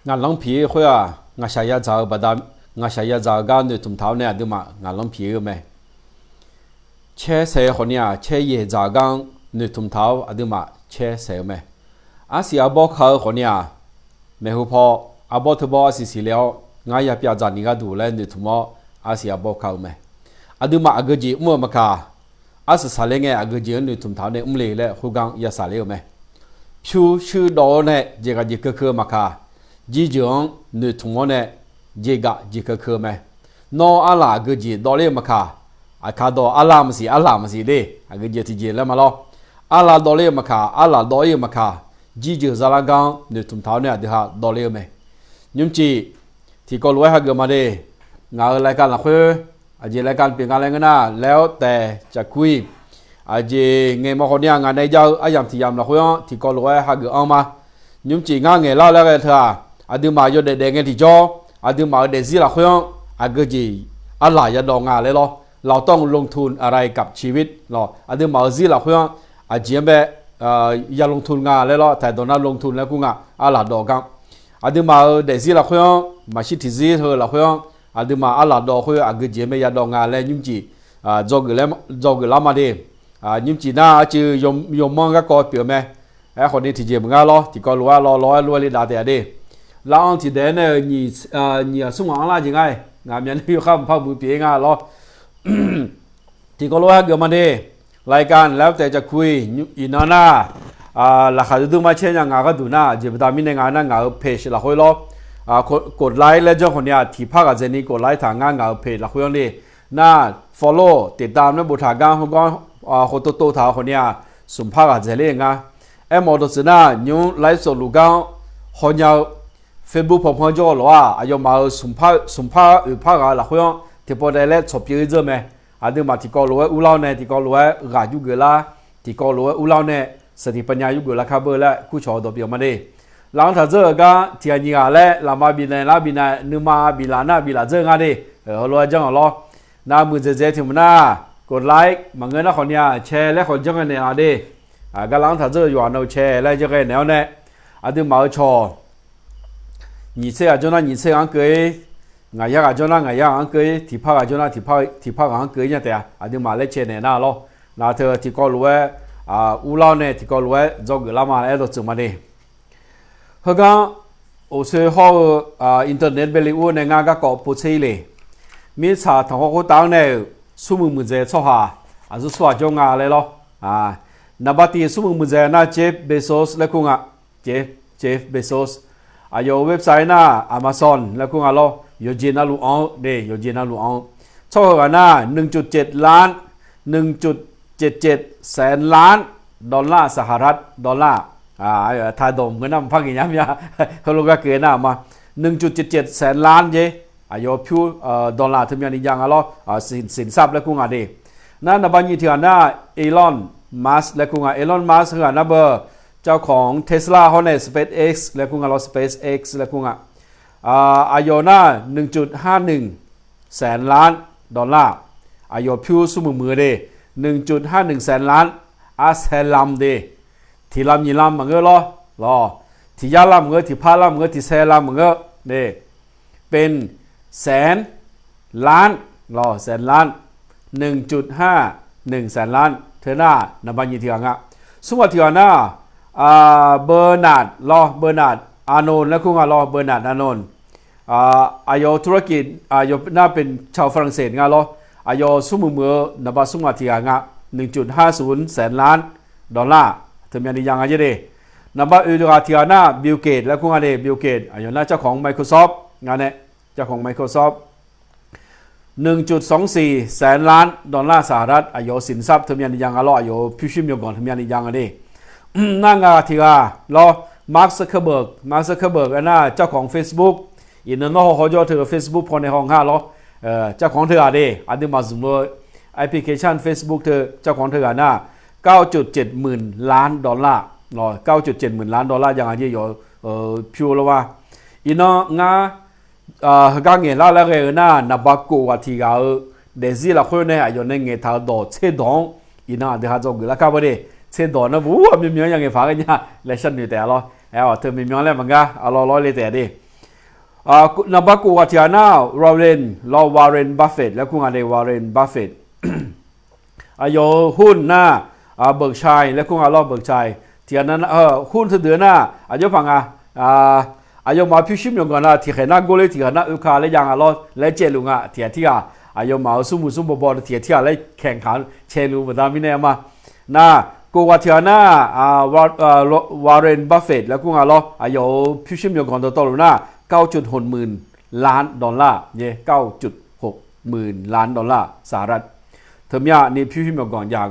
งานลองผีคุยอ่ะงาชายาจ้าบัดงาชายาจ้ากันเนี่ยทุ่มเท้าเนี่ยดูมางานลองผีก็ไหมเช่เสียคนเนี่ยเช่เย่จ้ากันเนี่ยทุ่มเท้าดูมาเช่เสียไหมอาศัยอาบอกเขาคนเนี่ยไม่หูพออาบอกทุบอาศัยแล้วงายาพิจารณ์ก็ดูแลเนี่ยทุ่มอาศัยอาบอกเขาไหมดูมาอากุจีมั่วมาค่ะอาศัยสาเลงอากุจีเนี่ยทุ่มเท้าเนี่ยเลยเลยหูกังยาสาเลวไหมชื่อดอเนี่ยเจก็จีก็คือมาค่ะจีจงเนี่ยทุ่มเนี่ยเจก็จีก็คือไหมนออาลากุจีดอเลยมาค่ะอาคาดออาลามสิเลยอากุจีที่เจแล้วมาล้ออาลาดอเลยมาค่ะอาลาดอเลยมาค่ะจีจซาลากังเนี่ยทุ่มเท้าเนี่ยเดี๋ยวดอเลยไหมยุ่งจีที่ก็รวยหาเกิดมาเลยงานรายการละคุยอาจจะรายการเปลี่ยนงานอะไรกันนะแล้วแต่จะคุยอาจจะเงี้ยมาคนเนี่ยงานในเจ้าอายามที่ยามละคุยที่ก็รวยหาเกิดเอามายุ่งจีงานเงี้ยเล่าแล้วกันเถอะอาจจะมาอยู่เด็กๆเงี้ยที่จ่ออาจจะมาเด็กสิละคุยอาจจะจีอะไรอย่าดองงานเลยหรอเราต้องลงทุนอะไรกับชีวิตหรออาจจะมาสิละคุยอาจจะแบบอย่าลงทุนงานเลยหรอแต่ตอนนั้นลงทุนแล้วกูงานอะไรดอกกันอาจจะมาเด็กสิละคุยมาชิดที่สิเธอละคุยอาจจะมาอะไรดอกคุยอาจจะจีไม่อย่าดองงานเลยยุ่งจีจอกเลยละมาดิยุ่งจีน่าอาจจะยมมองก็กอดเปลี่ยนไหมไอ้คนนี้ที่เจ็บมึงอ่ะล้อที่ก็รัวเลยด่าแต่ดิแล้วอันที่เด่นเนี่ยนี่สุ่มอะไรจริงไงงานยันอยู่ข้ามพักบุญเปียงอ่ะล้อที่ก็รัวเกี่ยวมาดิรายการแล้วแต่จะคุยอีน่าหน้าราคาดูมาเช่นอย่างงานก็ดูหน้าเจ็บตามีในงานนั่งงานเพจละคุยล้อกดไลค์แล้วเจ้าคนนี้ที่พักกับเจนี่กดไลค์ทางงานเพจละคุยนี่น่า follow ติดตามในบุตรการของก็คนโตๆท่าคนนี้สุ่มพักกับเจนี่ไงไอ้หมอตัวสินะยูไลฟ์สดลูกางคนยาวเฟซบุ๊กผมพอจ่อหรอว่าอายุมาสุ่มพักพักกับละคุยที่พอได้เล่นชอบเยอะเจอไหมอาจจะมาที่ก็รู้ว่าอุลาเนี่ยที่ก็รู้ว่ากายุเกล่าที่ก็รู้ว่าอุลาเนี่ยสติปัญญายุเกล่าคาเบอร์แล้วคู่ชอดเปียมาดิหลังจากเจอก็ที่อันนี้อะไรลามาบินนึมาบิลานาบิลาเจอกันดิรู้ว่าจังหรอน้ามือเจ๊ที่มันน่ากดไลค์บางเงินนะคนนี้แชร์และคนจังกันเนี่ยดิก็หลังจากเจออยู่อันเอาแชร์และจังกันแนวเนี่ยอาจจะมาชอ你这啊，就那你这样给，我呀就那我呀给，提帕啊就那提帕啊给人家啊，就买来钱呢那咯，那他提高路乌老呢提高路做个拉嘛来都怎么的？他讲，我说好internet 被里乌呢，俺个搞不起来，没查同学当呢，出门在错下，还是说叫俺来咯那把地出门在那 Jeff Bezos 来讲啊，Jeff Bezos。有 website นะ Amazon แล้วก็อะไรอยู่จีนน่ะรู้เอาเด้อยู่จีนน่ะรู้เอาช่องกันนะ 1.7 ล้าน 1.77 แสนล้านดอลลาร์สหรัฐดอลลาร์ถ้าดมเงินน้ำพักอย่างนี้เขาลูกก็เกินนะมา 1.77 แสนล้านเย่อยู่พิวดอลลาร์ถึงอย่างนี้อย่างอะไรสินทรัพย์แล้วก็อะไรนั่นนับวันยี่ที่อันน่ะเอลอนมัสแล้วก็เอลอนมัสคืออันนับเบอร์เจ้าของ Tesla เขาใน SpaceX แล้วก็เรา SpaceX แล้วก็อายุน่า 1.51 แสนล้านดอลลาร์อายุพิวสมุมือเด 1.51 แสนล้านอาเซลัมเดที่ลำยี่ลำมึงก็รอที่ยาลำมึงที่พาลำมึงที่เซลัมมึงก็เดเป็นแสนล้านแสนล้าน 1.51 แสนล้านเธอหน้านับวันยี่ที่อ่ะสมมติที่อ่ะเบอร์นาร์ดอานนท์และคุณก็เบอร์นาร์ดอานนท์อายุธุรกิจอายุน่าเป็นชาวฝรั่งเศสงั้นอายุสมมือนับสมมติที่อ่ะ 1.50 แสนล้านดอลลาร์ถึงอย่างนี้ยังไงเด้นับอุตสาหที่น่าบิลเกตและคุณก็บิลเกตอายุน่าเจ้าของ Microsoft งั้นเนี่ยเจ้าของ Microsoft 1.24 แสนล้านดอลลาร์สหรัฐอายุสินทรัพย์ถึงอย่างนี้ยังอายุพิชิตยกก่อนถึงอย่างนี้ยังไงเด้นั่งที่มาร์คซักเคอร์เบิร์กอันน่ะเจ้าของ Facebook อินเนอร์เขาจะถือ Facebook พอในห้องห้าเจ้าของเธออันนี้มาสมมติแอปพลิเคชัน Facebook เธอเจ้าของเธอน่ะ 9.7 หมื่นล้านดอลลาร์ 9.7 หมื่นล้านดอลลาร์อย่างที่อยู่พิวแล้วว่าอินเนอร์ก็เงี้ยแล้วก็น่ะนับกูว่าที่เดซี่ละคนเนี่ยอยู่ในเงี้ยท่าโดดเชดงอินเนอร์เดี๋ยวจะกูละครับว่าเส้นดอนนะบู๊มีเมียยังไงฟ้ากันเนี่ยเลชั่นอยู่แต่เราเธอมีเมียแล้วมั้งกะเอาล้อเลยแต่ดิ นับกูว่าที่อันน่าวอร์เรนวอร์เรนบัฟเฟตแล้วกูงานเดวอร์เรนบัฟเฟตอายุหุ้นหน้าเบิร์กชัยแล้วกูงานรอบเบิร์กชัยที่อันนั้นหุ้นเดือนหน้าอายุฟังอายุมาพิชิตอย่างกันนะที่เห็นหน้ากูเลยที่เห็นหน้าอุคาเลยยังอะไรเลยเจลุงที่อายุมาสุ่มบอลที่อะไรแข่งขันเชลูมาดามิเน่มานะกูว่าที่อันน่าวอร์เรนบัฟเฟตแล้วกูงานรออายุพิชิตอย่างกันตัวลุงนะ$9.6 ล้านเย่$9.6 ล้านสหรัฐเทอมยานี่พิมพ์มาก่อนอย่าง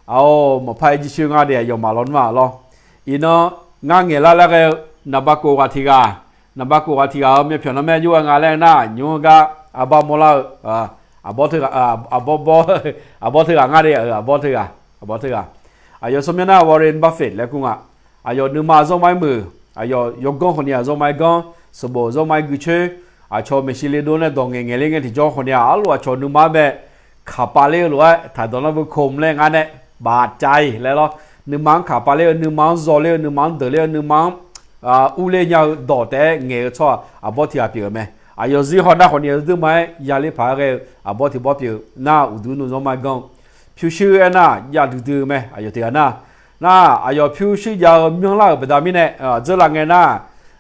เอามาพายจิชิงาเดียยมาล้นมาล้ออีน้องางเงล่าแล้วก็นับกูวัติกาไม่เพียงนั้นแม่ยุ่งงานแรงหน้ายุ่งกับอาบามอลาอาบอถืออาบอถืองานเดียอาบอถืออายุสมัยนั้นวอร์เรนบัฟเฟตแล้วกูอายุนึกมาส่งไม้มืออายุยกกองคนนี้ส่งไม้กองสมบูรณ์ส่งไม้กุเชชอบไม่ชิลิโดนดองเงี้ยที่จ้องคนนี้alloraชอบนึกมาแบบขับไปเลยหรือว่าถ้าตอนนั้นคมเลยงานเนี่ยบาดใจแล้วนึกมันขับไปเลยนึกมันโซเลยนึกมันเดเลยนึกมันอุเลยยาวดอแต่เงี้ยชอบบอกที่อาเปียไหมอายุสิคนนั้นคนนี้ดูไหมยาลิพาเกบอกที่บอกเปียน่าอุดนุนส่งไม้กองผิวชื้นน่ะยาดูไหมอายุที่น่ะอายุผิวชื้นยาเมืองละแบบนี้เนี่ย这两个น่ะ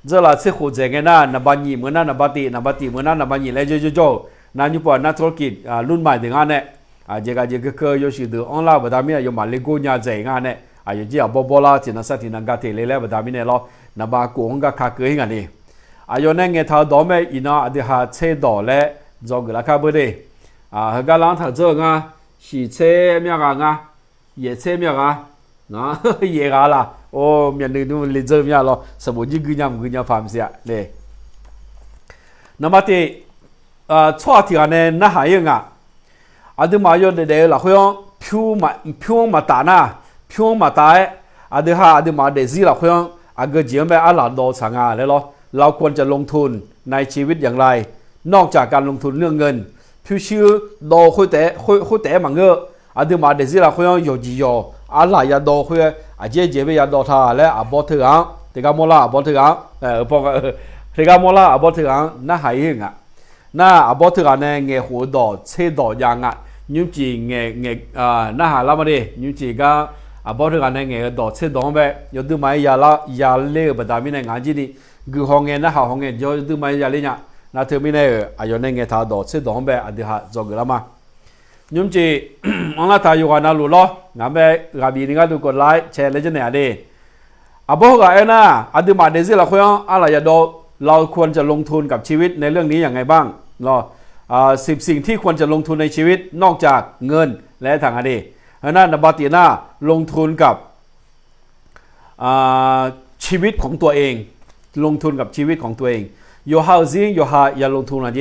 这啦吃火这个呢，那把你们那把地们那把你来就，那你把那ธุรกิจรุ่นใหม่ถึงอันเนี่ย这个可有些的อันละแบบนี้有มาเลกูเนี่ยใจงานเนี่ยอยู่ที่บอลาที่นั่นสัตว์ที่นั่นก็เทเลแล้วแบบนี้เนี่ยเรา那把กูงก็ขาเกยกันนี่อยู่ในเงี้ยท่าดอมอีน่าเดี๋ยวเชื่อดอแล้วจอกละครับบ่ได้เขากำลังท่าเจอไงสีเชื่อมีอะไรไงเย่เชื่อมีอะไรนะเย่กันละโอ้มีอันนึงลิเจอร์มีอะไรสมุนจีกุญยามฟาร์มเสียเลยนั่นมาที่ชั่วที่อันนี้น่าหายยังอันนี้มาอยู่ในเดี๋ยวละเขาพิวมาตานะพิวมาตาอันนี้มาเดี๋ยวสิละเขาอันก็เจียมไปอันหลังโดนสังหารแล้วเราควรจะลงทุนในชีวิตอย่างไรนอกจากการลงทุนเรื่องเงินพิวชื่อโดคุยแต่มังเงออันนี้มาเดี๋ยวสิละเขาอยู่จีโออันหลังยาโดคุยอาเจไปยาโดท่าแล้วอาบอถือเด็กมอลาอาบอถือพอเด็กมอลาอาบอถือน่าหายยังน่าอาบอถือเนี่ยเงี้ยหัวดอเชดอยังยุ่งจีเงี้ยน่าหาละมาดิยุ่งจีก็อาบอถือเนี่ยเงี้ยดอเชดอแบบยอดดูไหมยาเล่แบบดามิเนี่ยงานจีนี่กูห้องเงี้ยน่าหาห้องเงี้ยยอดดูไหมยาเล่เนี่ยน่าเธอไม่เนี่ยอายุเนี่ยเงี้ยท่าดอเชดอแบบอดีหะจอกละมายุ่งจีอันนั้นทาอยู่กันนะรู้ล้องานแบบกับบีนี่ก็ดูกดไลค์แชร์เลยจะเนี่ยดิอาบอกกับเอ็นะอดีมาเดซิละคุยอะไรอย่าดูเราควรจะลงทุนกับชีวิตในเรื่องนี้อย่างไรบ้างรอ10 สิ่งที่ควรจะลงทุนในชีวิตนอกจากเงินและทางอดีนั่นนบัติน่าลงทุนกับชีวิตของตัวเองลงทุนกับชีวิตของตัวเองอยู่หาซิงอยู่หาอย่าลงทุนอะไร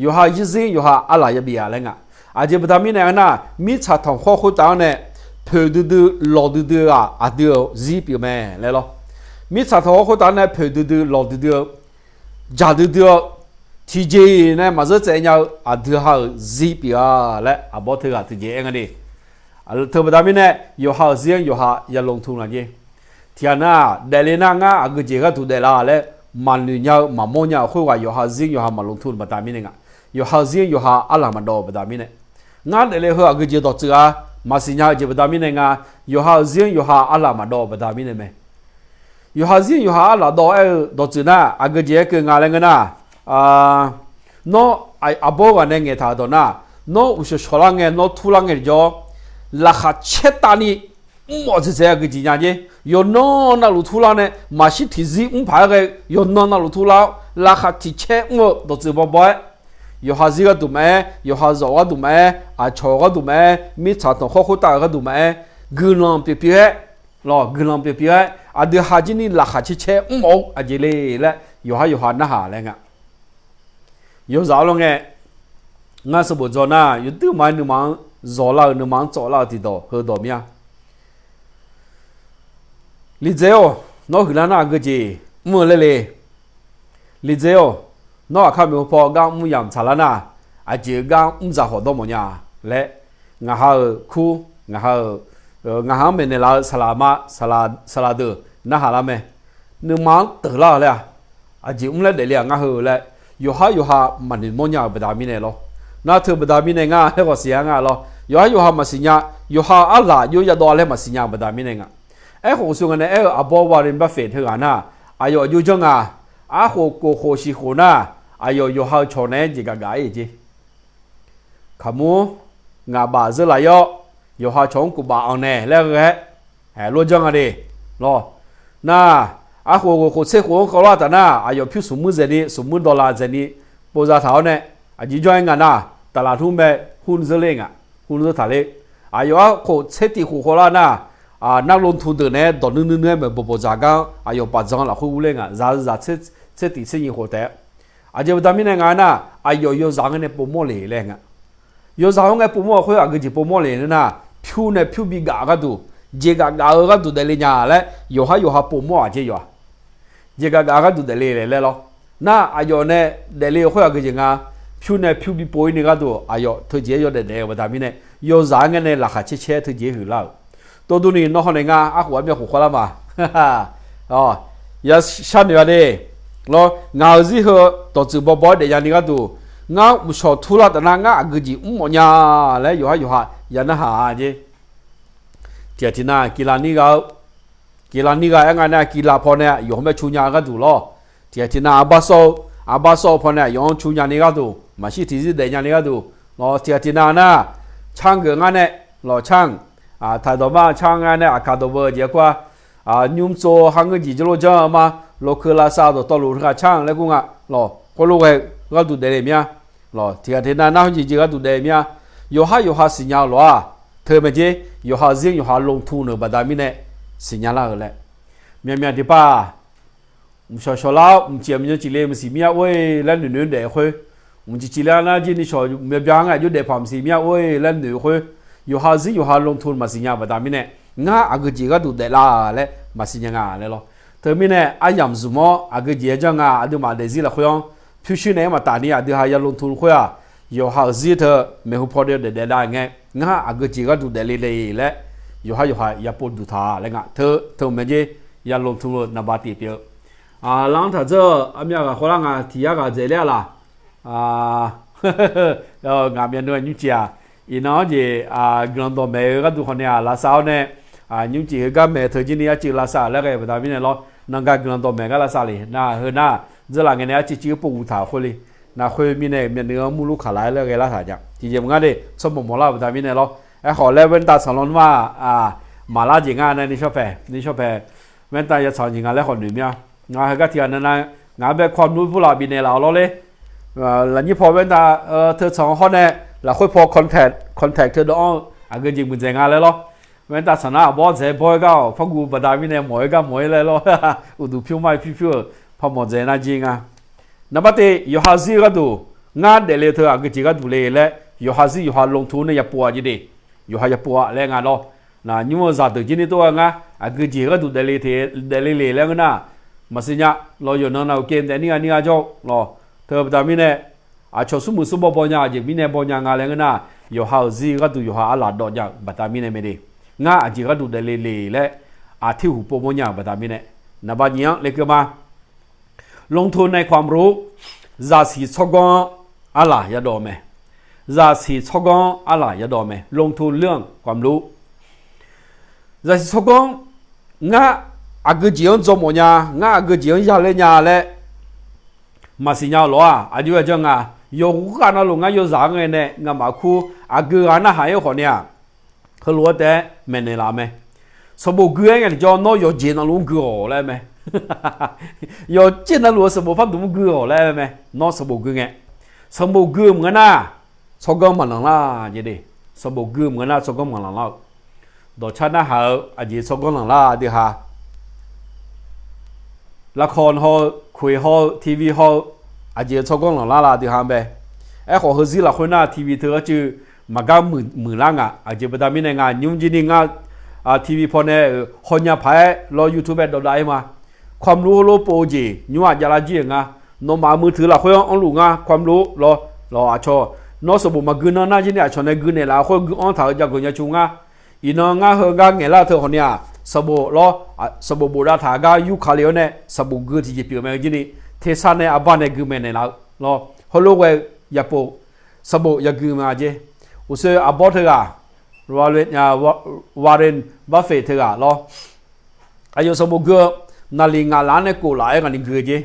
อยู่หายิ่งซิงอยู่หาอะไรอย่าเบียอะไรเงี้ยอาจจะเป็นทำยังไงนะมีชาทองข้อขุดเอาเนี่ยเพื่อดูหลอดูเดียวจีบอยู่ไหมเลยหรอมีชาทองข้อขุดเอาเนี่ยเพื่อดูหลอดูจ่าดูที่เจเนี่ยมาจะเจอเนี่ยเดียวหาจีบอยู่แล้วบอกเธอที่เจเองนี่เธอเป็นทำยังไงอยู่หาซิงอยู่หาอย่าลงทุนอะไรที่นั่นเดลิน่างาก็เจอก็ถูกเดล่าเลยมันเนี่ยมันมองเนี่ยคุยว่าอยู่หาซิงอยู่หามาลงทุนเป็นทำยังไงอยู่หาซิงอยู่หาอะไรมาดูเป็นทำยังไงงานเลยเหรอก็จะต่อจากมาสิญญาจะเป็นดามินเองอยู่หาเสียงอยู่หาอะไรมาดูเป็นดามินเองไหมอยู่หาเสียงอยู่หาอะไรดูต่อจากนั้นก็จะคืองานอะไรกันนะโน้ไอ้อาบอกกันเนี่ยท่าตัวน่ะโน้อุชชอลังเงี้ยโน้ทุลังเงี้ยจ่อราคาเช็ดตานี่มั่วจะเสียก็จริงจังจีอยู่โน้น่ารู้ทุลังเนี่ยมาชิที่ซีพายกันอยู่โน้น่ารู้ทุลังราคาที่เช็ดมั่วต่อจากบ่อยอยู่หาซิก็ดูไหมอยู่หาโซ่ก็ดูไหมชอก็ดูไหมมีชาตองข้อขุดตาก็ดูไหมกุลองเปียๆหรอกุลองเปียๆเดี๋ยวหาจีนี่ราคาชิเช่มองจีเลยแหละอยู่หาหน้าหาอะไรเงี้ยอยู่สาวลงเงี้ยงั้นสมบูรณ์จอน่ะอยู่ดูไหมหนึ่งมันจอละหนึ่งมันจอละที่โตเฮดอมีอ่ะลิเซโอน้องคือแล้วน่ะก็จีมั่วเลยลิเซโอน้องข้ามีพอกังมุ่งยามชาลนะอาจจะกังมุ่งจะหอดมั้งเนี่ยเละงาฮาคูงาฮาเป็นเนี่ยละสลาดูน่าหาละไหมหนึ่งมันตื่นละเลย อาจิอุ้มเล่เดลียงาเฮอเลยอยู่ฮามันนี่มันยาบดามิเนลน่าเธอบดามิเนงาเฮก็เสียงาลอยู่ฮามาสิญาอยู่ฮาอัลลาอยู่ยาดอเลมาสิญาบดามิเนงาของสุงเนี่ยอับบวารินบัฟเฟตเฮกานะอยู่จังโคโกโคชิโคนะอยู่ฮาชนเนจิกากายจีขมูงาบาเซลายอยู่ฮาชงกูบาเอาเน่แล้วก็รู้จังอะไรรอน่าโคเซโคเขาว่าแต่น่าอยู่พิสุมุเจนี่สมุนดอลลาร์เจนี่ปูซาเท้าเนี่ยจีจอยงานน่ะตลาดทุ่มเบหุ้นเซเลงหุ้นเซทะเลอยู่โคเซติโคโคลาน่ะนักลงทุนเนี่ยตอนนึงแบบบ่จากกันอยู่ปัจจัยละคุยเรื่องจะเซติเซยิงหัวแต่จะแบบนี้เนี่ยงานน่ะอยู่จากเนี่ยปุ่มเลยเรื่องอยู่จากเนี่ยปุ่มคุยก็จะปุ่มเลยนะผิวเนี่ยผิวบีกากดูเจกากากดูเดลิญาเลยอยู่ฮาปุ่มเจียวเจกากากดูเดลิเลยหรอน่ะอยู่เนี่ยเดลิคุยก็จะงาผิวเนี่ยผิวบีป่วยเนี่ยก็ดูอยู่ทุกเจียวเดลิแบบนี้เนี่ยอยู่จากเนี่ยราคาเชี่ยทุกเจียวอยู่แล้วตัวดูนี่น้องเนี่ยงาหัวมีหัวละมาอย่าชันอยู่ดิแล้วงาสิเหรอตัวจุบบ่อยเดี๋ยวนี้ก็ดูงาไม่ชอบทุลักแต่งาก็จีมันยาเลยอยู่ฮะยันนะฮะจีเจ้าที่น่ะกีฬานี่ก็ยังไงเนี่ยกีฬาพอเนี่ยอยู่ไม่ชุนยาก็ดูล้อเจ้าที่น่ะอาบาโซพอเนี่ยยังชุนยานี่ก็ดูมาชิที่เดี๋ยวนี้ก็ดูแล้วเจ้าที่น่ะนะช่างเกินงานเนี่ยแล้วช่างถ่ายตัวมาช่างงานเนี่ยอาคาตัวเบอร์เจ้าว่ายุ่งโซ่หังก็จีโร่จ้ามาโลเคลาซาตัวต่อลูกช่างแล้วกูงะแล้วพอลูกก็ดูเดเมียแล้วเจ้าที่น่ะน่าจีก็ดูเดเมียอยู่ฮาสิญญาล้อเธอไม่เจอยู่ฮาซิงอยู่ฮาลงทุนเนบดามิเนี่ยสิญญาละเลยเมียที่ป้ามุชชลามุเจียมยังจีเลมุสิเมียเว้ยแล้วหนุ่นเด็กคุยมุจิเลน่าจีนี่ชอเมียยังไงอยู่เด็กผมสิเมียเว้ยแล้วหนุ่นคุยอยู่ฮาซิงอยู่ฮาลงทุนมาสิญญาบดามิเนี่ยงาอากจีก็ดูเดล่าเลยมาสิญญาเลยหรอเธอมีเนี่ยอายามซุโมอากจีจังอ่ะดูมาเดซิละคุยพิชิตเนี่ยมาตานี่ดูฮายาลงทุนคุยอยู่ฮาซิเธอไม่หุบพอเดียวเดได้ไงงาอากจีก็ดูเดลีเลยแหละอยู่ฮายาปวดดูท่าเลยงะเธอไม่เจยาลงทุนนับตีเปียวหลังถ้าเจออามีอะไรคนละงาที่อยากจะเลี้ยล่ะแล้วงามีนวลยุ่งจีอีน้องจีกลางตัวเมย์ก็ดูคนเนี่ยลาสาวเนี่ยยุ่งจีก็เมย์เธอจีนี่จีลาสาวแล้วก็แบบนั้นเนี่ยเรานั่งกันกลางตัวเมย์ก็ลาสาวเลยน่าจะหลังเนี่ยจีปูถ่าคนเลยน่าคุยมีเนี่ยมีเนื้อมูลูกขาไหลแล้วก็ลาสาวจ้ะจีเจมันก็ได้สมบูรณ์แล้วแบบนั้นเนี่ยเราขอเล่นเว้นตาสอนว่ามาลาจีงานเนี่ยนี่ชอบแพ้เว้นตาจะสอนจีงานแล้วคนหนึ่งเนี่ยงานก็เทียนนั่นนะงานแบบความรู้ผู้หลักบินเนี่ยเราเลยหลังนี้พอเว้นตาเธอสองคนเนี่ยเราค่อยพอคอนแทคเธอต้องก็จริงมันจะงานเลยหรอเว้นตาสนาบอสเจ็บบ่อยก็พอกูบัดดามิเนี่ยหมวยก็หมวยเลยหรออุดผิวไม่ผิวพอหมดเจน่าจริงนับแต่อยู่ฮาซิก็ดูงานเดลิเธอก็จริงก็ดูเลยแหละอยู่ฮาซิอยู่ฮาลงทุนเนี่ยปัวจีดีอยู่ฮายาปัวแรงงานเรานะยิ่งว่าจัดจีนี่ตัวงาก็จริงก็ดูเดลิแล้วนะมาสิเนี่ยเราอยู่นั่นเราเกมแต่นี่ก็จบเราเธอบัดดามิเนี่ยชอบสมุนสุบบ่อยจีมิเนี่ยบ่อยงานแล้วนะอยู่ฮาซิก็ดูอยู่ฮาอัลลาดอกจากบัดดามิเนี่ยไม่ได้งาจริงก็ดูเดลิและที่หูปุ่มเนี่ยบัดดามิเนี่ยนับเนี่ยเล็กมาลงทุนในความรู้จะสีชกงอะไรอย่าดอมจะสีชกงอะไรอย่าดอมลงทุนเรื่องความรู้จะสีชกงงาก็จีนจมูกเนี่ยงาก็จีนยาเลยเนี่ยแหละมาสิเนี่ยหรออายุจังอยู่กันนะลุงอยู่จังไงเนี่ยงามาคูก็อันนั้นหายคนเนี่ยเขารู้แต่ไม่เนี่ยละสมบูรณ์ไงจะน้อยอยู่จีนลุงกูเลย有见到罗什么发动歌来没？那什么歌哎？什么歌么呢？超高嘛能啦，这里什么歌么呢？超高嘛能啦，到ชั้นนั้นเขาอาจจะ超高能啦ดี哈。ละครเขาคุยเขาทีวีเขาอาจจะ超高能啦ดี哈呗。ขอเขาสิละคนน่ะทีวีเธอจือมาก้าหมื่นล่างอาจจะไปทำยังไงยุ่งจีนี่ทีวีพอเนี่ยคนยาพายรอยูทูบแบบได้มาความรู้โลโปจีนัวจะละจีงน้องมามือถือละคนอังลุงความรู้รอชอนอสบุมากืนน่าจีเนี่ยชอนในกืนเนี่ยละคนกืนอันถ่ายจากคนยาชุงอีน้องเฮงเงล่าเธอคนเนี่ยสบุรอสบุบุราถากายุคาเลียวเนี่ยสบุกืนที่จะเปลี่ยนมาจีนี่เท थे साने अबाने गुमेने लो होलोगे यापो सबो यगुमा जे उसे अबोथगा वारेन बफेथगा लो ayo सबो ग नाली ngala ne ko la ga ni gue je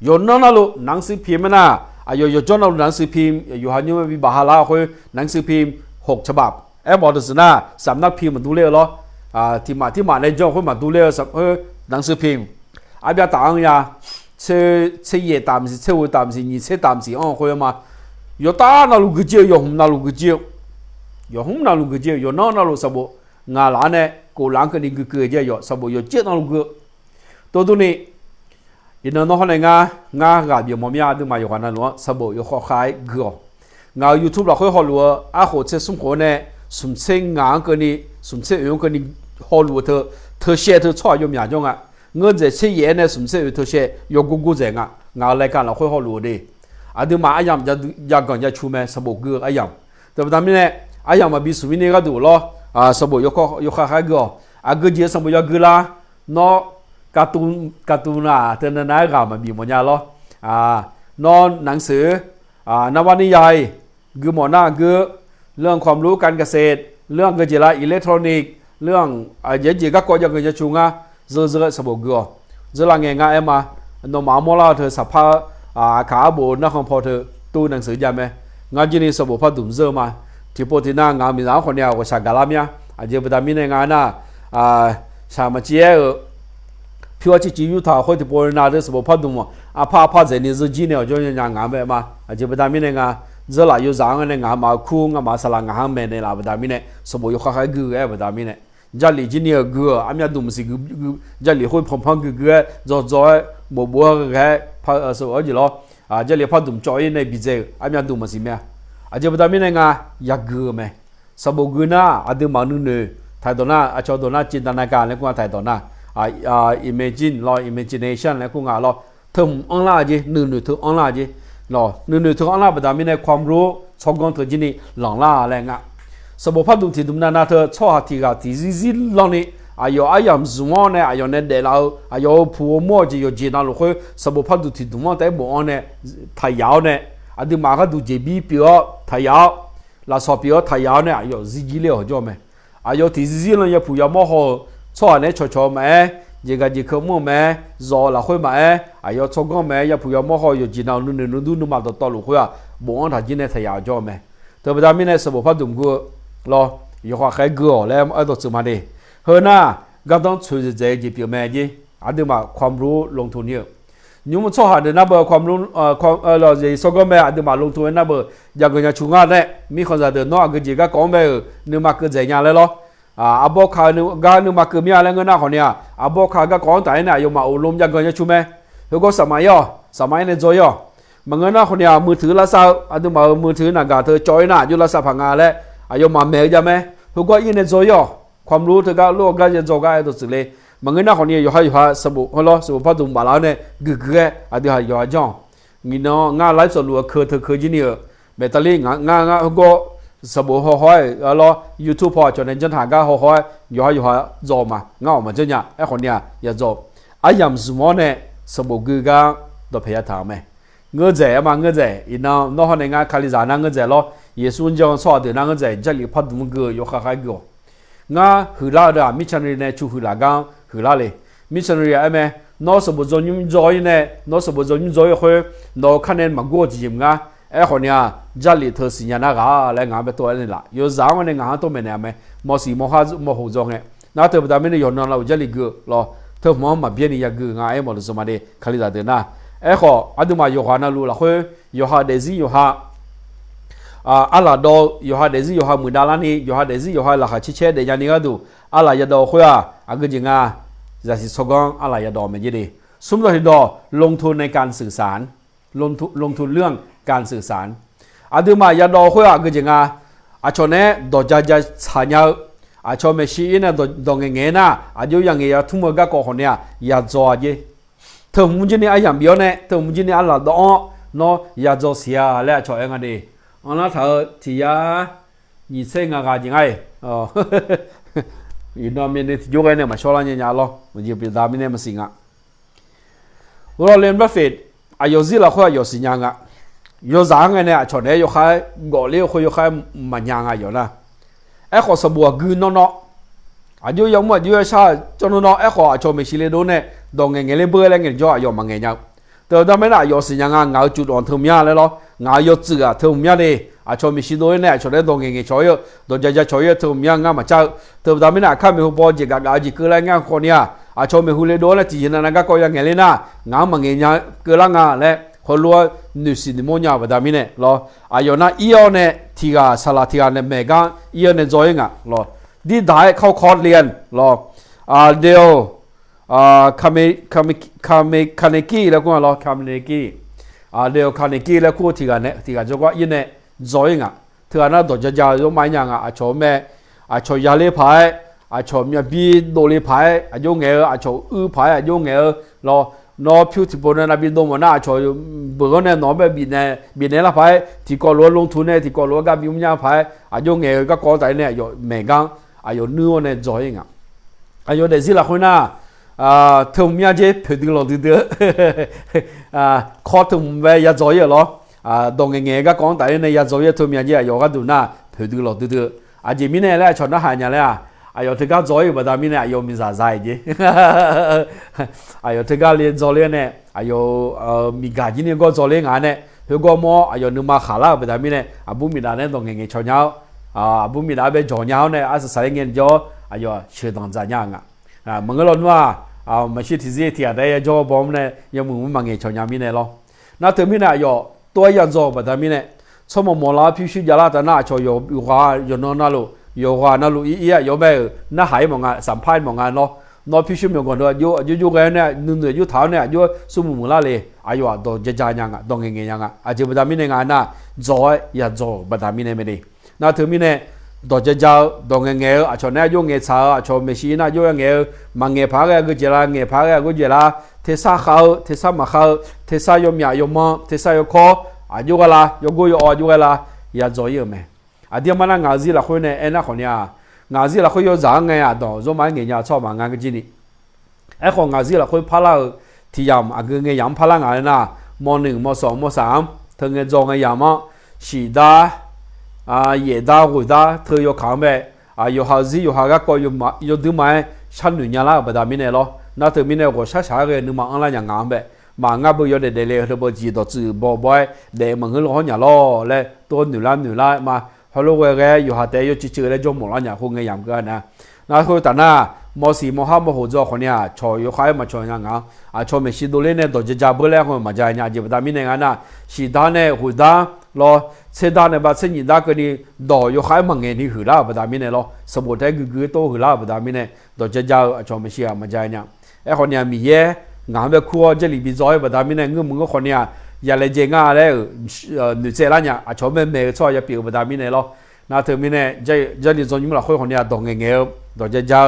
yo no na lo nang si phim na ayo yo jon lo nang si phim yo ha nyu bi bahala khoi nang si phim 6 ฉบับไอ้บอกดูสินะสำนักพิมพ์มันดูเล่เหรอที่มาในจอเขามาดูเล่สับหนังสือพิมพ์อาจจะต่าง呀เ页ตามสิเวตามสิ你เตามสิอ๋อเขามา有大那路个节有红那路个节有红那路个节有那路什么งาหลานเนี่ยกูหลังก็นี่คือเกิดเยอะสมบูรณ์เจ็ดนั่นลูกตัวนี้อินเนอร์น้องเนี่ยงากับอยู่มั่วมีดูมาอยู่ขนาดนั้นสมบูรณ์อยู่ข้อขายเกลืองา YouTube เราค่อยหอลัวอาหัวเชื่อสมควรเนี่ยสมเชื่องาก็นี่สมเชื่ออยู่ก็นี่หอลัวเธอเชื่อเธอชอบอยู่อย่างจงอ่ะเงินจะเชื่อเย็นเนี่ยสมเชื่ออยู่เธอเชื่ออยู่กูเจ๋งอ่ะงารายการเราค่อยหอลัวดีดูมาอายามจะก่อนจะชูแม่สมบูรณ์เกลืออายามแต่ตอนนี้เนี่ยอายามมาบิสุวินีก็ดูล้อสมบูรณ์ยกข้าเกลือเกลือเยอะสมบูรณ์ยกเกลือเนาะการ์ตูนอ่ะเธอเนี่ยน่ารักมาบีมันยาล้อนอนหนังสือนวนิยายคือหมอหน้าคือเรื่องความรู้การเกษตรเรื่องเกิดจากอิเล็กทรอนิกส์เรื่องเยอะๆก็ก็ยังเกิดจากชุงอ่ะเจอสมบูรณ์เกลือเจอหลังเงี้ยเอ็มโนมาโมล่าเธอสับผ้าขาโบนักของพอเธอตู้หนังสือใช่ไหมงานจีนี่สมบูรณ์พัดดุมเจอมาที่พอที่หน้างานมีน้าคนเนี้ยว่าชากาลามีอาจจะเป็นตามีในงานน่ะชามาเจี๋ยพี่ว่าจีอยู่ท่าคนที่พอหน้าเธอสมบูรณ์พัดดุมผ้าเจนี่จะจีเนี่ยจะยังงานแบบมาอาจจะเป็นตามีในงานเจอหลายอยู่จังเนี่ยงานมาคู่งานมาสลังงานแม่เนี่ยลาเป็นตามีเนี่ยสมบูรณ์อยู่ข้างๆกูเอ๋เป็นตามีเนี่ยจัลลี่จีเนี่ยกูอามีดุมสิกูจัลลี่คนพงกูจ่อบัวแค่พอสวัสดีล้อจัลลี่พัดดุมจ่อยในบิเจอามีดุมสิเมียอาจจะเป็นตามีเนี่ยงานอยากกูไหมสมบูรณ์กูน่ะอาจจะมาหนึ่งเนี่ยไทยตัวน่ะอาจจะตัวน่ะจินตนาการแล้วก็ไทยตัวน่ะimagine รอ imagination แล้วก็งานรอเธออังลาจีหนึ่งเธออังลาจีรอหนึ่งเธออังลาเป็นตามีเนี่ยความรู้ชอบกันเธอจีนี่หลังลาอะไรเงี้ยสมบูรณ์พัดดุมที่ดุมนาเธอชอบที่กับที่ซีหลังนี้อายามสมองเนี่ยอายเนี่ยเดล่าอายผู้มั่วจีอยู่จีน่าลูกเขาสมบูรณ์พัดดุที่ดุมแต่บ่อเนี่ยทายาวเนี่ยดูมาก็ดูเจบีเปียวทายาวลาสอบเปียวทายาวเนี่ยอายซีเลยหัวจอมอายที่ซีหลังยาผู้ยามหัวชอบเนี่ยชอบไหมยังก็ยังขโมยไหมรอละค่อยไหมอายชอบก็ไหมยาผู้ยามหัวอยู่จีน่านู่นดูนู่นมาต่อลูกเขาบ่อทายจีเนี่ยทายาวจอมแต่ประเด็นเนี่ยสมบูรณ์พัดดุมกูรออยู่ข้างใครกูแล้วไอ้ตัวสมาดีเฮ้ยน่ะก็ต้องช่วยใจจีบแม่จีอาจจะมาความรู้ลงทุนเยอะยูมันชอบหาเดินนับความรู้เราจะสกัดแม่อาจจะมาลงทุนนับอยากเงินชุงงานเนี่ยมีคนจะเดินนอกก็จีก็ก้องแม่นึกมาเกิดใจงานเลยหรออาบอกขานึกมาเกิดมีอะไรเงินหน้าคนเนี่ยอาบอกขาก็ก้องแต่เนี่ยอยู่มาอบรมอยากเงินชุแม่แล้วก็สมัยเนี่ยจอยบางเงินหน้าคนเนี่ยมือถือละซาอาจจะมามือถือหน้ากากเธอจอยหน้าอยู่ละซาพังงานแล้วอายุมาแม่ใช่ไหมแล้วก็ยินดีจอยความรู้เธอก็โลกก็จะจอยตัวสิเลยบางเงินหน้าคนนี้อยู่ให้สบู่ฮัลโหลสบู่พัดดุมบาลาเนี่ยกึกอาจจะอยู่จ่องงี้เนาะงานไลฟ์สดหรือเธอเคยยินดีเบตาลีงานก็สบู่ห่อฮัลโหลยูทูบพอจนในจันทร์ก็ห่ออยู่จอมาเงาเหมือนเจ้าเนี่ยไอ้คนเนี่ยอย่าจบไอ้ยำสมอเนี่ยสบู่กึกตัวพยาถามไหมเงินเจ๋มาเงินเจ๋อีน้องคนในงานคาลิซานั่งเงินเจ๋ล้อ耶稣讲说的那个在这里拍动个有哈个，我后来的米城人呢就后来讲后来嘞，米城人哎咩，那是不做你们做呢，那是不做你们做一会，那看见么过节么哎好呢，这里头是人那个来俺们多人啦，有啥我呢俺都没呢没，没事没哈没好做的，那对不对？没得有那了这里个咯，他妈嘛别的一个俺也没得什么的，看你咋的呢？哎好，俺都嘛有哈那路了会，有哈得是有哈。ala do yo ha dezi yo ha mudalani yo ha dezi yo ha la ha chiche de yani gadu ala ya do khoya agujinga jasi sogong ala ya do me jidi sumlo hi do ลงทุนในการสื่อสารลงทุนเรื่องการสื่อสารอาดูมาya do khoya agujinga achone do jaja chanya achome shi ina do ngenge na ajo yang ya thumo ga ko honya ya zo je thum mujini ayam bio ne thum mujini ala do no ya zo sia le cho nga de anh nói thợ thì nhìn xem ngà gì ngay Việt Nam mình thì vô cái này mà cho là nhà lo mình chỉ biết làm mình mà xí ngã เราเรียนบัฟเฟตอายุสิละค่อยอายุสิยังอ่ะอยู่จางไงเนี่ยชนเนี่ยอยู่ใครก่อเลี้ยวค่อยอยู่ใครมันยังอ่ะอยู่นะไอ้ขอสบัวกืนเนาะอายุยังไม่อายุชาจนเนาะไอ้ขอชมไม่ชิเลโดเนี่ยดองเงี้ยเลยเบื่อแล้วเงี้ยจ่ออายุมันเงี้ยแต่ถ้าไม่ได้อายุสิยังอ่ะเงาจุดอ่อนทุ่มยาเลยเนาะเงาอยู่จืดอ่ะทุ่มยาเลยอาชมไม่ชิโดเนี่ยชนเนี่ยดองเงี้ยจ่อยดองจะจ่อยทุ่มยางามาเจ้าแต่ถ้าไม่ได้ข้ามีหัวปอจิกากาจิคืออะไรเงี้ยคนเนี่ยอาชมไม่หูเลยโดนแล้วจีนนั่นก็ยังเงี้ยเลยนะเงามันเงี้ยคือละเงาเลยคนรัวนุสินโมญาบดามิเน่รออายุน่ะอีอเนี่ยที่กาสลัดที่กาเนี่ยเมกันอีอเนี่ยจอยงะรอดีได้เข้าคอร์สเรียนรอเดียวคาเนกี้แล้วก็รอคาเนกี้เดียวคาเนกี้แล้วก็ที่กาเนี่ยที่กาจะว่าอีเนี่ยจอยงะที่กาน่ะตัวจะจ่ายยกไม่ยังอาชมแม่อาชยาเลพายอาชมยาบีโดเลพายอายุเงี้ยอาชพายอายุเงี้ยรอน้อพิวที่บนนั้นบินโดมันน่าชอยเบื่อเนี่ยน้อแบบบินละพายที่ก่อล้วนลงทุนเนี่ยที่ก่อล้วนกับบิมยาพายอายุเงี้ยก็ก่อใจเนี่ยอยู่เมกันอายุเนื้อเนี่ยจอยงะอายุเด็กสิละคนน่ะทุ่มยาเจ็บถึงหลอดเดือคอทุ่มไปยาจอยเหรอดองเงี้ยก็ก่อใจเนี่ยยาจอยทุ่มยาเจ็บอยู่ก็ดูน่ะถึงหลอดเดืออาจจะมีเนี่ยแหละชนน่ะหายเนี่ยแหละอายุที่ก็จอยแบบนี้เนี่ยอายุมีสาใจจีอายุที่ก็เรียนจอยเนี่ยอายุมีการจีเนี่ยก็จอยงานเนี่ยเพื่อก็มออายุนึกมาขาลาแบบนี้เนี่ยบุมีดาเนี่ยต้องเงี้ยชนยาวบุมีดาเป็นจอยาวเนี่ยอาศัยเงี้ยจ่ออายุเชื่อต้องใจยังมึงก็รู้ว่าไม่ใช่ที่ที่ที่อะไรจ่อบอมเนี่ยยังมึงมันเงี้ยชนยาวมีเนี่ยหรอนั่นถึงมีเนี่ยอายุตัวยังจ่อแบบนี้เนี่ยสมมติมอลาพิชิตยาลาแต่น่าชอยอยู่ว่าอยู่นอนนั่นลู有话那路一有没有那还忙啊上派忙啊喏那必须没讲到有个呢有头呢有数目那里哎呦都这家样啊都个样啊就不达米那个那做也做不达米那没的那头米呢都这家都个啊从那有个草啊从没西那有个忙个爬个个啦个爬个个啦贴啥好贴啥嘛好贴啥有面有毛贴啥有靠啊有个啦有个有啊有个啦也做有没เดี๋ยวมันงาซีละคนเนี่ยนะคนเนี่ยงาซีละคนอยู่จางไงต่อจะมาเงี้ยชอบมางานก็จีนี่คนงาซีละคนพาเราที่ยามเงี้ยยามพาเรางานนะมหนึ่งมสองมสามเธอเงี้ยจองเงี้ยยามสีดาเยดาหัวดาเธออยู่ข้างแบบอยู่หาซีอยู่หาก็อยู่ดูไหมฉันหนุ่ยละแบบนี้เนี่ยหรอน่าเธอมีเนี่ยก็ช้าๆเลยนึกมาอะไรอย่างงานแบบมางาบุยเดเดเลยเธอบอกจีดจือบบ่อยเดมันก็ร้อนอย่าล้อเลยตัวหนุ่ยละมาฮัลโหลเวรอยู่หาแต่อยู่จืดๆเลยจมหมดแล้วเนี่ยคงเงี้ยยามกันนะนั่นคือแต่น่ะมสี่มห้ามหัวจ่อคนเนี่ยชอยอยู่ใครมาชอยงานชอยไม่ชิดเลยเนี่ยตัวจะจับเลยคนมาใจเนี่ยจีบดามิเนี่ยนะสีดาเนี่ยหัวดารอเสดาเนี่ยบ้านเส้นยีดาก็นี่ดออยู่ใครมาเงี้ยนี่หือละบดามิเนี่ยรอสมุทรไทยกือโตหือละบดามิเนี่ยตัวจะจับชอยไม่ชิมาใจเนี่ยไอ้คนเนี่ยมีเย่งานแบบครัวจะหลีบิจอยบดามิเนี่ยเงื่อนมึงก็คนเนี่ยอย่าเลยเจงาเลยหนุ่ยเจริญเนี่ยชอยไม่ชอยจะเปลี่ยนบดามิเนี่ยรอน่าเธอมีเนี่ยจะนี่จงยิ่งละคนเนี่ยดองเงี้ยตัวจะเจ้า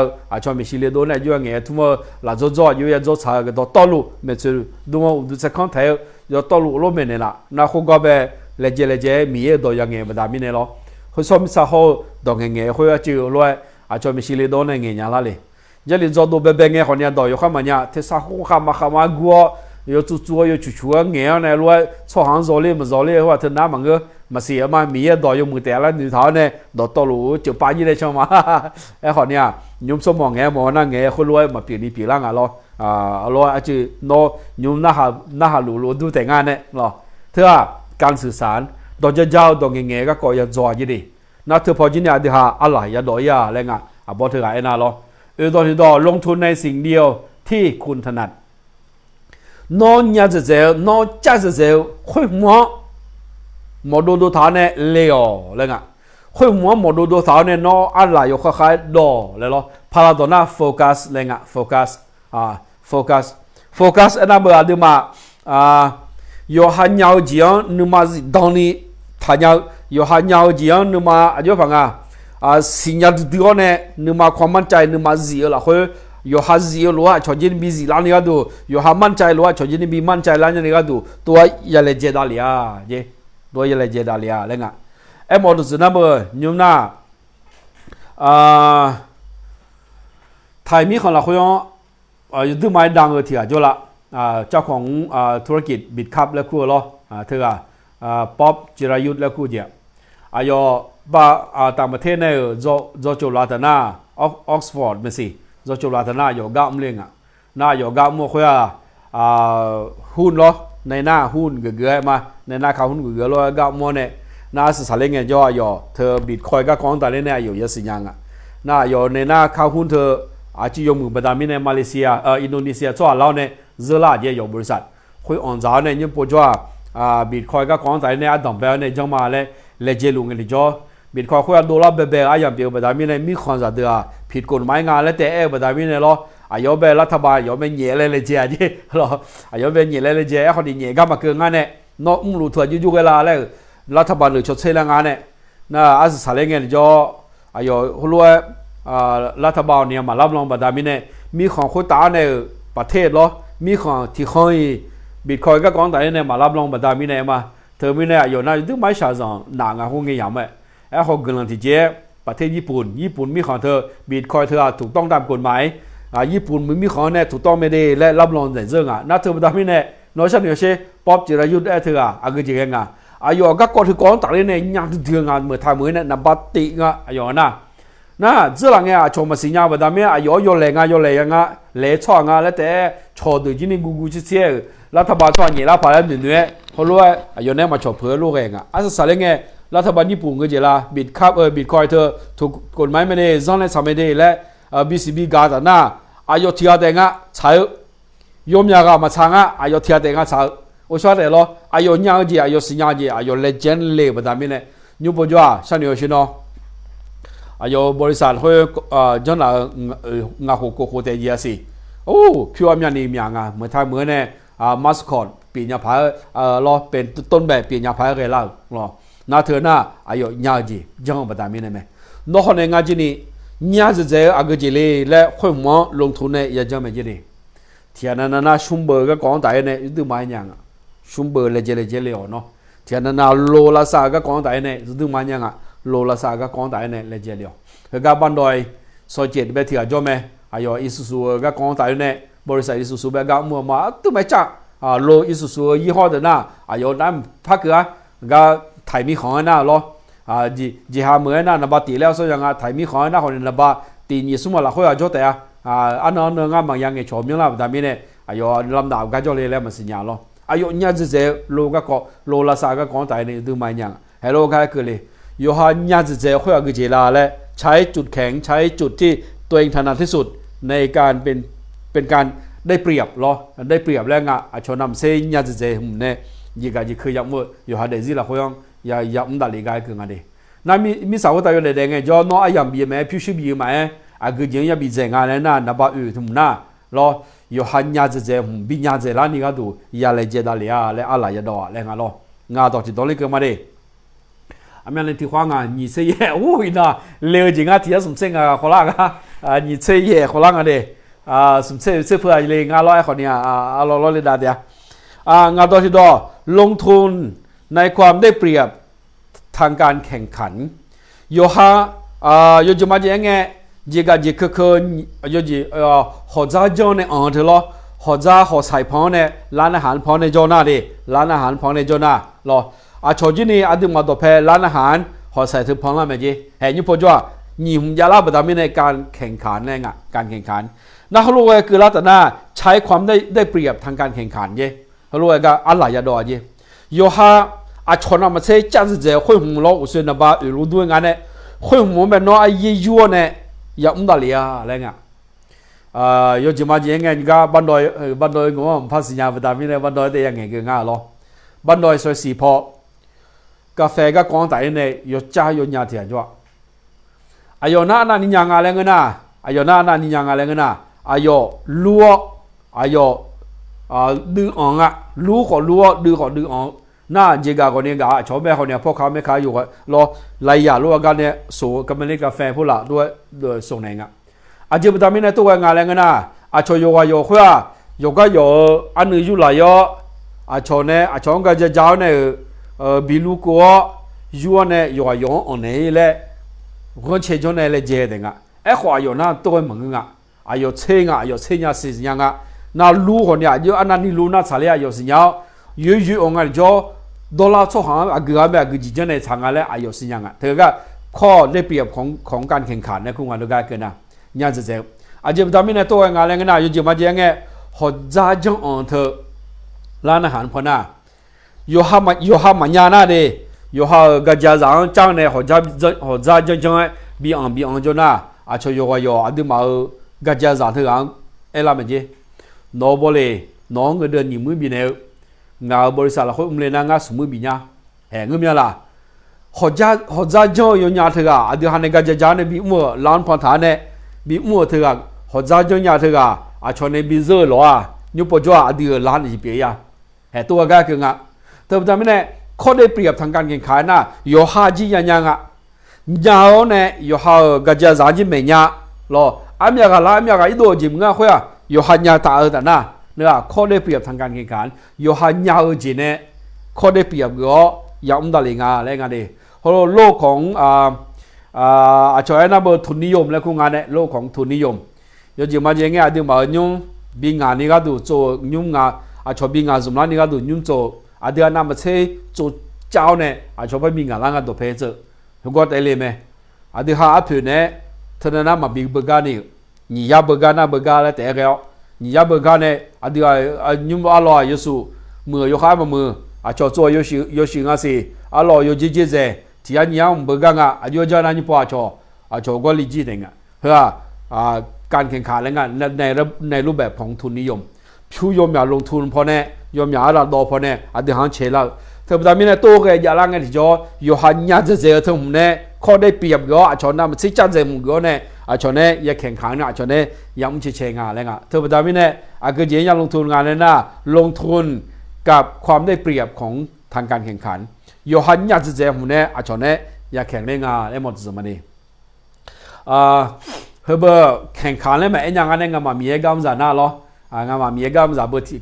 ชอบมีชิลิโดเนี่ยอยู่เงี้ยทุ่มละจ่ออยู่ยังจ่อชาก็ต่อลุไม่ใช่ดูว่าดูสักครั้งเท่าอยู่ต่อลุล้มเนี่ยละน่าคงก็แบบเลเจมีตัวยังเงี้ยแบบนี้เนี่ยหรอเขาชอบมีสาวดองเงี้ยเขาจะจิ้วรวยชอบมีชิลิโดเนี่ยเงี้ยละเลยจะนี่จ่อดูแบบเงี้ยคนเนี่ยดอยอยู่ข้างมันเนี่ยที่สาวข้ามากัว有做有眼呢，如果操行做哩，没做哩的话，他哪么个没事嘛？米也多有没得了，女头呢，到路就把你来唱嘛，哎好呢，你说忙眼忙那眼，后来嘛别哩别啦咯，咯就喏，你那下路都แต่งงานเนี่ย咯，เธอการสื่อสารตัวจะเจ้าตัวเงี้ยก็อย่าจ่อยี่ดินั่นเธอพอจีเนี่ยที่หาอะไรอย่าดอยอะไรเงี้ยบอกเธอไอ้น่ะ咯ตอนที่ลงทุนในสิ่งเดียวที่คุณถนัดนอนยาจะเจอนอนจ้าจะเจอคุยหมอดูท่าเนี่ยเลี้ยวเลยอ่ะคุยหมอดูท่าเนี่ยนอนอะไรอยู่คล้ายๆดอเลยหรอพาราตัวน่ะโฟกัสเลยอ่ะโฟกัสอันนั้นเบอร์ดีมาอยู่หันยาวจีนนึกมาตอนนี้ท่านอยู่หันยาวจีนนึกมาอยู่ฟังสิ่งที่ดีเนี่ยนึกมาความมั่นใจนึกมาจีละคุยอยู่หาจีรัวชอบจีนบีจีล้านนี่ก็ดูอยู่หามั่นใจรัวชอบจีนบีมั่นใจล้านนี่ก็ดูตัวยัลเลเจดาลียเจตัวยัลเลเจดาลียเลยง่ะไอ้หมอดูสินะเบอร์นิวน่าไทยมีคนละคนอยู่ดูไม่ดังเลยทีอ่ะจุละ เจ้าของธุรกิจบิดคับและคู่ล้อเธอป๊อปจิรายุทธและคู่เดียอายบาต่างประเทศเนี่ยโจโจลาตนาออกซฟอร์ดไม่สิโจโจลาตนาอยู่ก้าวมเลี้ยงน่าอยู่ก้าวมัวคุยหุ้นล้อในหน้าหุ้นเกือมาในหน้าข่าวหุ้นเกือล้อก้าวมัวเนี่ยน่าสื่อสารเงี้ยย่อเธอบิดคอยก็ของแต่เนี่ยอยู่เยอะสิยังน่าอยู่ในหน้าข่าวหุ้นเธออาจจะยกมือประดามิในมาเลเซียอินโดนีเซียส่วนเราเนี่ยเจอลาเยอะอยู่บริษัทคุยอ่อนจ้าเนี่ยยังปวดจ้าบิตคอยก็ของแต่เนี่ยดังแบบเนี่ยจังมาเลยเลเจลุงกันดิจ้าบิตคอยคุยดอลลาร์เบย์อย่างเดียวประดามิในมีคนจะเดือผิดกฎหมายงานและแต่ประดามิในล้ออายุเบรัฐบาลอายุเป็นเหยื่อเลยเจ้าจีหรออายุเป็นเหยื่อเลยเจ้าคนนี้เหยื่อก็มาเกินงานเนี่ยนอกมุ่งรู้ถั่วยุ่งๆกันละเลยรัฐบาลหรือชดเชยงานเนี่ยน่าอาศัยสารเงี้ยดิจ้าอายุหัวรัฐบาลเนี่ยมารับรองประดามิเนี่ยมีของคุยตาในประเทศล้อมีของที่คอยบิตคอยก็ของแต่เนี่ยมารับรองประดามิเนี่ยมาเธอไม่เนี่ยอยู่น่าจะไม่ใช่สั่งหนังอะคงเงี้ยอย่างไม่เขาเกินที่เจ้ประเทศญี่ปุ่นมีของเธอบิตคอยเธอถูกต้องตามกฎหมายญี่ปุ่นมีของเนี่ยถูกต้องไม่ได้และรับรองแต่เรื่องน่าเธอประดามิเนี่ยน้อยชั้นเหนือเช่ป๊อปจิรายุทธเธออากุจิเงอายุก็กอดถือกองแต่เนี่ยยังเดือดงานเมื่อทำมือเนี่ยนับติงอายุน่า这两年ชมมาสิญญาประดามิอายุ有来来创แล้วแต่ชอดูจีนี่กูเชี่ยรัฐบาลช่วยเนี่ยแล้วพอแล้วหนึ่งเพราะรู้ว่าอายุเนี่ยมาชอบเผื่อลูกเองอาศัยเงี้ยรัฐบาลญี่ปุ่นก็จะละบิตคับบิตคอยเธอถูกกฎหมายไม่ได้ซ่อนและทำไม่ได้และBCB กาตน่าอายุที่อาเดงใช้ยมยากมาช่างอายุที่อาเดงใช้โอ้ชอบเลยล้ออายุยังจีอายุสิญญาจีอายุเลเจนด์เลยประดามิเนี่ยยูปจ้าฉันอยู่ชิโนอายุบริษัทเขาจนงาโคเตยสิโอ้พิวมีนี่มีงาเมื่อท้ายเมื่อเนี่ยมาสคอตปีญาพายรอเป็นต้นแบบปีญาพายกันแล้วรอน่าเถอะน่าอายุยาวจีจังประดามิเนี่ยไหมนอกจากงานจีนี่ยาจะเจออากุจิเลยและคนหมอลงทุนเนี่ยยังจะไม่จีนี่เทียนนั้นชุมเบอร์ก็กองแต่เนี่ยดูไม่ยังชุมเบอร์เลยเจเลยอ๋อเนาะเทียนนั้นโลลาซาก็กองแต่เนี่ยดูไม่ยังโลลาซาก็กองแต่เนี่ยเลยเจเลยอ๋อก็บันดอยสอยเจ็ดเบทีอาจจะไหมอายุอิสุสุก็กองแต่เนี่ยบริษัทอิสุสุแบบก็มัวมาดูไม่จักโลอิสุสุยี่ห้อเดินน่ะอายุนั้นพักก็ไทยมีของน่ะรอจีหาเมื่อน่ะนับตีแล้วส่วนยังไทยมีของน่ะคนนับตีนี่สมมติเราคุยกับโจแต่อันนั้นเงาบางอย่างเงี้ยชมยังละแต่ไม่เนี่ยอายุลำดับก็จะเลยแล้วมันสัญญาล้ออายุเนี่ยจะโลก็โลละสาก็ของแต่เนี่ยดูไม่ยังให้โลก็คือเลยอยู่หาเนี่ยจะคุยกับจีลาและใช้จุดแข็งใช้จุดที่ตัวเองถนัดที่สุดในการเป็นการได้เปรียบล้อได้เปรียบแล้วงะชนนำเสียเนี่ยจะเนี่ยยี่ก็ยี่คือยังมั่วอยู่หาเดซี่ละคุยงอย่าอุ้มดาลีกายคือไงดินั่นมีสาวตายอยู่ในแดงไงจอน้ออายังบีไหมพิชิบีไหมอากุจิยังบีเจงานเลยนะนับว่าทุ่มน่ะรออยู่หันยาเจบียาเจร้านนี้ก็ดูยาเลยเจดาลีอะไรอะไรยาดออะไรงานรองานต่อที่ตอนนี้เกิดมาดิอเมริกันที่ขวางอ่ะนี่เสียโอ้ยน่ะเลวจริงอ่ะที่จะสมเสงอ่ะคนละอ่ะนี่เสียคนละอ่ะดิสมเสงเสื้อเพื่อเลยงานร้อยคนนี้ร้อยเลยดาเดียงานต่อที่ดอลงทุนในความได้เปรียบทางการแข่งขันโยฮาโยจะมาอย่างไงจีก็จีคือโยจีหัวใจจอเนี่ยเถอะล้อหัวใจหัวใส่พอเนี่ยร้านอาหารพอในจอหน้าดิร้านอาหารพอในจอหน้าล้อชอจีนี่ดึงมาตัวเพลร้านอาหารหัวใส่ถึงพอแล้วไหมจีเห็นยุพจ้ายิ่งยาลาบดามิในการแข่งขันเนี่ยไงการแข่งขันนักรู้ว่าคือรัตนาใช้ความได้เปรียบทางการแข่งขันเย่รู้ว่าก็อะไรยาดอเย่โยฮาชนมาเช่จันทร์เจ้าคนหัวเราอุศนบ้ารู้ด้วยงานเนี่ยคนหัวแบบน้อยยี่ยัวเนี่ยอย่าอุ้มดาลีอะไรเงี้ยโยจิมาจีเงี้ยก็บันดอยงงภาษาญาณแบบนี้เนี่ยบันดอยแต่ยังไงก็ง่ายหรอบันดอยสวยสีพอกาแฟก็กองแต่เนี่ยโยจ้าโยญาเทียนจ้ะอายุน่านี่ยังอะไรเงี้ยนะอายุน่านี่ยังอะไรเงี้ยนะอายุลัวอายุดื้ออ่างรู้ขอลัวดื้อขอดื้ออ่างน่าจีกาคนนี้ก็ชอบแม่คนนี้พวกเขาไม่ขายอยู่ก็รอไล่ยาลัวกันเนี่ยสูกับมันนี่กาแฟพวกละด้วยส่งไหนอาจจะทำให้ในตัวงานอะไรเงี้ยนะชอยโยกโยคุยโยกโยอันนี้อยู่หลายชอเนี่ยชอนก็จะเจ้าเนี่ยบิลูกัวยัวเนี่ยโยกอันนี้แหละคนเชื่อจนเนี่ยเลยเจอเด็กขวาโยน่าตัวมึงอายุเชื่ออายุเชื่อสิยัง那路好呢，就按那你路那材料有时要有我们叫$出行啊，个咩个之前呢长啊咧啊有时样啊，这个ข้อได้เปรียบของการแข่งขันในคุณงานดูกันกันนะเนี่ยจะเจ็บอาจจะทำให้ในตัวงานอะไรกันนะอยู่ที่มาเจอไงหัวใจจังอ่อนเธอร้านอาหารพอนะอยู่ห้ามันยานะเดอยู่ห้ากระจายจังเนี่ยหัวใจจังบีอังจนะอาจจะอยู่อาจจะมากระจายเธออังเอล่ามันเจโนบเลยน้องเดินหนีมือบีเนี่ยงานบริษัทเราเขาเลยนะงานสมุนบีเนี่ยแหงเงี้ยล่ะหัวใจจังอยู่เนี่ยเธออาจจะหันในกระจายเนี่ยบีมัวร้านพันธะเนี่ยบีมัวเธอหัวใจจังเนี่ยเธออาจจะในบีเซอร์หรอยุบปัจจุบันอาจจะร้านที่เปียแต่ตัวก็คือไงแต่ทำไมเนี่ยข้อได้เปรียบทางการแข่งขันนะอยู่ห้าจีอย่างอ่ะยาวเนี่ยอยู่ห้ากระจายจีไม่เนี่ยหรออันนี้ก็ละอันนี้ก็อีโดจิมง่ะคุยอยู่ห้ายาตาแต่นะเนี่ยข้อได้เปรียบทางการแข่งขันอยู่ห้ายาวจีเนี่ยข้อได้เปรียบก็ยังไม่ได้เลยงานอะไรกันดิเพราะโลกของอาจจะนั่นเป็นทุนนิยมแล้วคุณงานเนี่ยโลกของทุนนิยมอยู่จิมาเจงเงี้ยที่มายุ่งบิงานนี่ก็ดูโจยุ่งงานอาจจะบิงานสมรนี่ก็ดูยุ่งโจอาเดียนั่นมาเช่โจเจ้าเนี่ยอาจจะไปบิงานแล้วก็ดูเพจทุกคนได้เลยไหมอาเดียหาผิวเนี่ยเท่านั้นมาบิงเบกานี่นี่ยาเบกาน่าเบกาแล้วแต่เกี่ยวนี่ยาเบกาเนี่ยอาเดียยุ่งอร่อยยิ่งสูมือยกขามามืออาจจะโจยชิงาสิอร่อยยิ่งจีเจที่อันนี้เบกางอ่ะอายุจะนั่นยี่ปัวอาจจะก็ลีจีเองอ่ะเฮ้อการแข่งขันแล้วกันในรูปแบบของทุนนิยมผู้ยอมอยากลงทุนพอแน่ยอมอยากระดับพอแน่อาจจะหาเชล่าเธอแต่ไม่ได้โตแก่ยาลังกันที่จะอยู่หันยาจะเจอเธอผมเนี่ยข้อได้เปรียบก็อาจจะนั่นมันสิจัดเจมุก็เนี่ยอาจจะเนี่ยอยากแข่งขันอาจจะเนี่ยยังไม่เชงานแล้วกันเธอแต่ไม่ได้อาจจะยังอยากลงทุนงานเลยนะลงทุนกับความได้เปรียบของทางการแข่งขันอยู่หันยาจะเจอผมเนี่ยอาจจะเนี่ยอยากแข่งได้งานได้หมดสมัยนี้เฮเบอร์แข่งขันแล้วแม่เอ็นยังไงเนี่ยงานมามีเอกามจาน่าหรองานมามีเอกามจาบุตร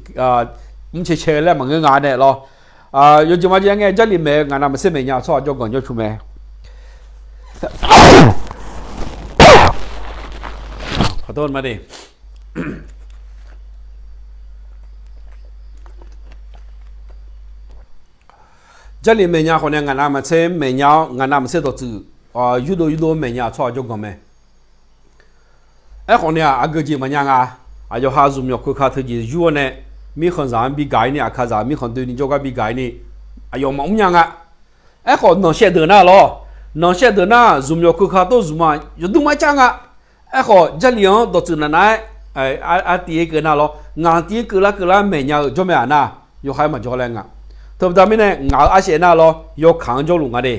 มันเชื่อแล้วมันงานเนี่ยหรออยู่ที่มาอย่างเงี้ยจะรีบแม่งานนั้นมันเสียไม่ยากชอบจก่อนจะชุ่มแม่ขอโทษมาดิจะรีบแม่ยากคนเนี่ยงานนั้นมันเสียไม่ยากงานนั้นมันเสียตัวจืดยูโดไม่ยากชอบจก่อนแม่ไอ้คนเนี่ยอาเกจิมันยังอายุหาซุ่มยกคือขาดที่ยูเนี่ยมีคนสามบีไก่เนี่ยข้าจะมีคนตัวนี้จะก็บีไก่นี่อายุมันยังไอ้คนนอนเสียเดินหน้าหรอนอนเสียเดินหน้าซุ่มยกคือขาดตัวซุ่มมาอยู่ดูไม่จังไอ้คนจะเลี้ยงตัวจืดนั่นไอ้ตีเกินหน้าหรองานตีเกินละไม่ยากจะไม่อ่ะนะอยู่ให้มันจะแรงเธอทำไม่เนี่ยงานอาเสียหน้าหรอยกขังจะลงอะไร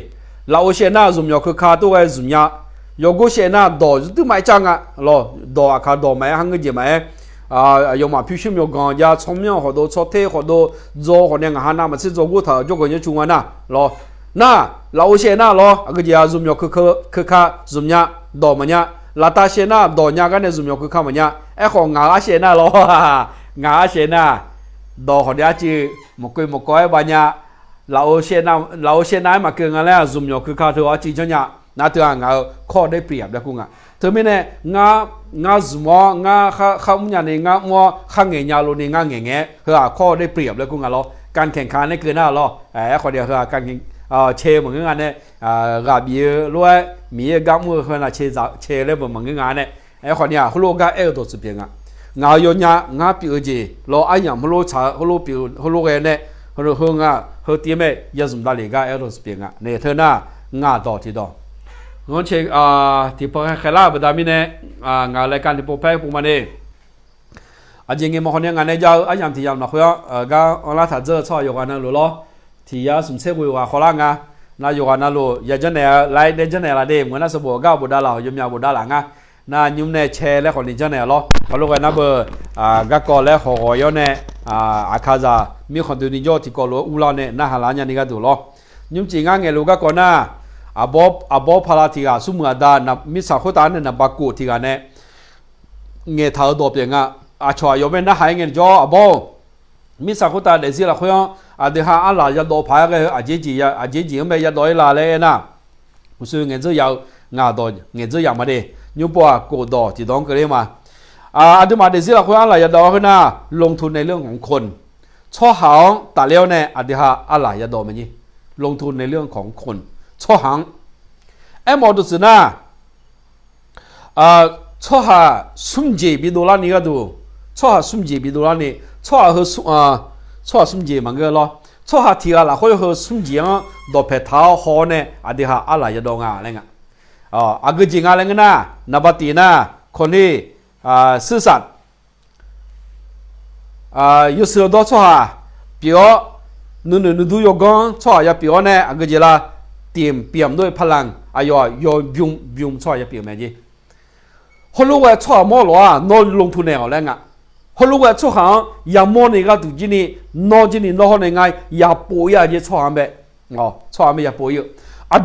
เราเสียหน้าซุ่มยกคือขาดตัวไอ้ซุ่มยายกเสียหน้าดอดูไม่จังหรอดอขาดอไม่หังเกี่ยไหม有嘛必须没有讲呀，聪明好多，错题好多，做好两个喊那么去做骨头，就个就中完呐，咯，那老些那咯，个家做苗去看做呀，多么呀，拉大些那多呀个呢做苗去看么呀，哎好牙些那咯，牙些那，多好点子，莫怪吧呀，老些那嘛跟俺俩做苗去看头啊，几种呀，那对啊，俺靠得เปรียบ的กู啊。เธอไม่แน่งาสมองาข้ามุญญาเนี่ยงามัวข้างเงียโลเนี่ยงาเงี้ยเฮ้อข้อได้เปรียบเลยกูงาล้อการแข่งขันนี่เกินหน้าล้อข้อเดียวเฮ้อการเชเหมือนงานเนี่ยกับเยอะรวยมีกำมือเฮ้อน่ะเชเลยเหมือนงานเนี่ยข้อเนี้ยเขาโลกาตัวสุดเพียงงาโยนงาปิวจีล้อไอ้ยังเขาโลชาเขาโลปิวเขาโลเนี่ยเขาโลเฮ้อตีเมย์ยังสมดัลเลยกาตัวสุดเพียงเนี่ยเธอหน้างาต่อที่ต่องั้นเช็คที่พอแค่ละประดามิเนี่ยงานรายการที่พอแพ้พวกมันเองอาจจะเงี้ยมันคนนี้งานเนี่ยจะอาจจะที่ยามนักเรียนก็อันละถ้าเจอชอบอยู่กันนั่นรู้ที่ยาสมเสกุยว่าคนละงานน่าอยู่กันนั่นรู้อยากจะเนี่ยไล่เดินจะเนี่ยละเดิมเหมือนน่าสบก็บุดาเรายมยาบุดาหลังน่ายุ่มเนี่ยแชร์แล้วคนนี้จะเนี่ยล้อเขาลูกกันนั่นเบอร์ก็ก่อนแล้วขอย้อนเนี่ยอาคาซามีคนตัวนี้ยอดที่ก่อนรู้อุลาเนี่ยน่าหาร้านยันนี่ก็ดูล้อยุ่มจริงงั้นเงี้ยลูกก็ก่อนน่ะอาบอพาราธิกาสุมาดานะมิสักขตานเนี่ยบักกูธิกาเนี่ยเงี้ยท้าดอบยังอาชอยอมเป็นนะหายเงี้ยจ่ออาบอมิสักขตานเดี๋ยวสิละเขายังเดี๋ยวหาอะไรจะดอพายก็อาเจจีไม่จะดอยลาเลยนะผู้สื่อเงี้ยจะยาวงาดอเงี้ยจะยาวมาดิยุบว่ากูดอที่ต้องเกิดมา อาดิมาเดซิละคนอะไรยาดอขึ้นนะลงทุนในเรื่องของคนช่อหางตาเลี้ยวเนี่ยอดิฮะอะไรยาดอมันยี่ลงทุนในเรื่องของคนช่อหางมอดุสนะช่อหาสุ่มจีบิดูลานี่ก็ดูช่อหาสุ่มจีบิดูลานี่ช่อหาช่อสุ่มจีมันก็รอช่อหาที่อะไรเขาเขาสุ่มจีอ่ะดอกเพท้าหอเนี่ยอดิฮะอะไรยาดองอะไรเงี้ยอากุจิงอะไรเงี้ยนะนับตีนะคนที่ซื่อสัตย์有时候到错哈，比如你都要讲错也比如呢，个就啦点变对พลัง要用错也变咩嘢？เขารู้ว่า错么咯啊，拿ลงทุนเนี่ยอะไรเงี้ยเขารู้ว่า错หางอย่ามองนี่ก็ดูจีนี่นอจีนี่นอเขาเนี่ยไงอย่าป่วยอย่า错หางแบบ错หางไม่อย่าป่วย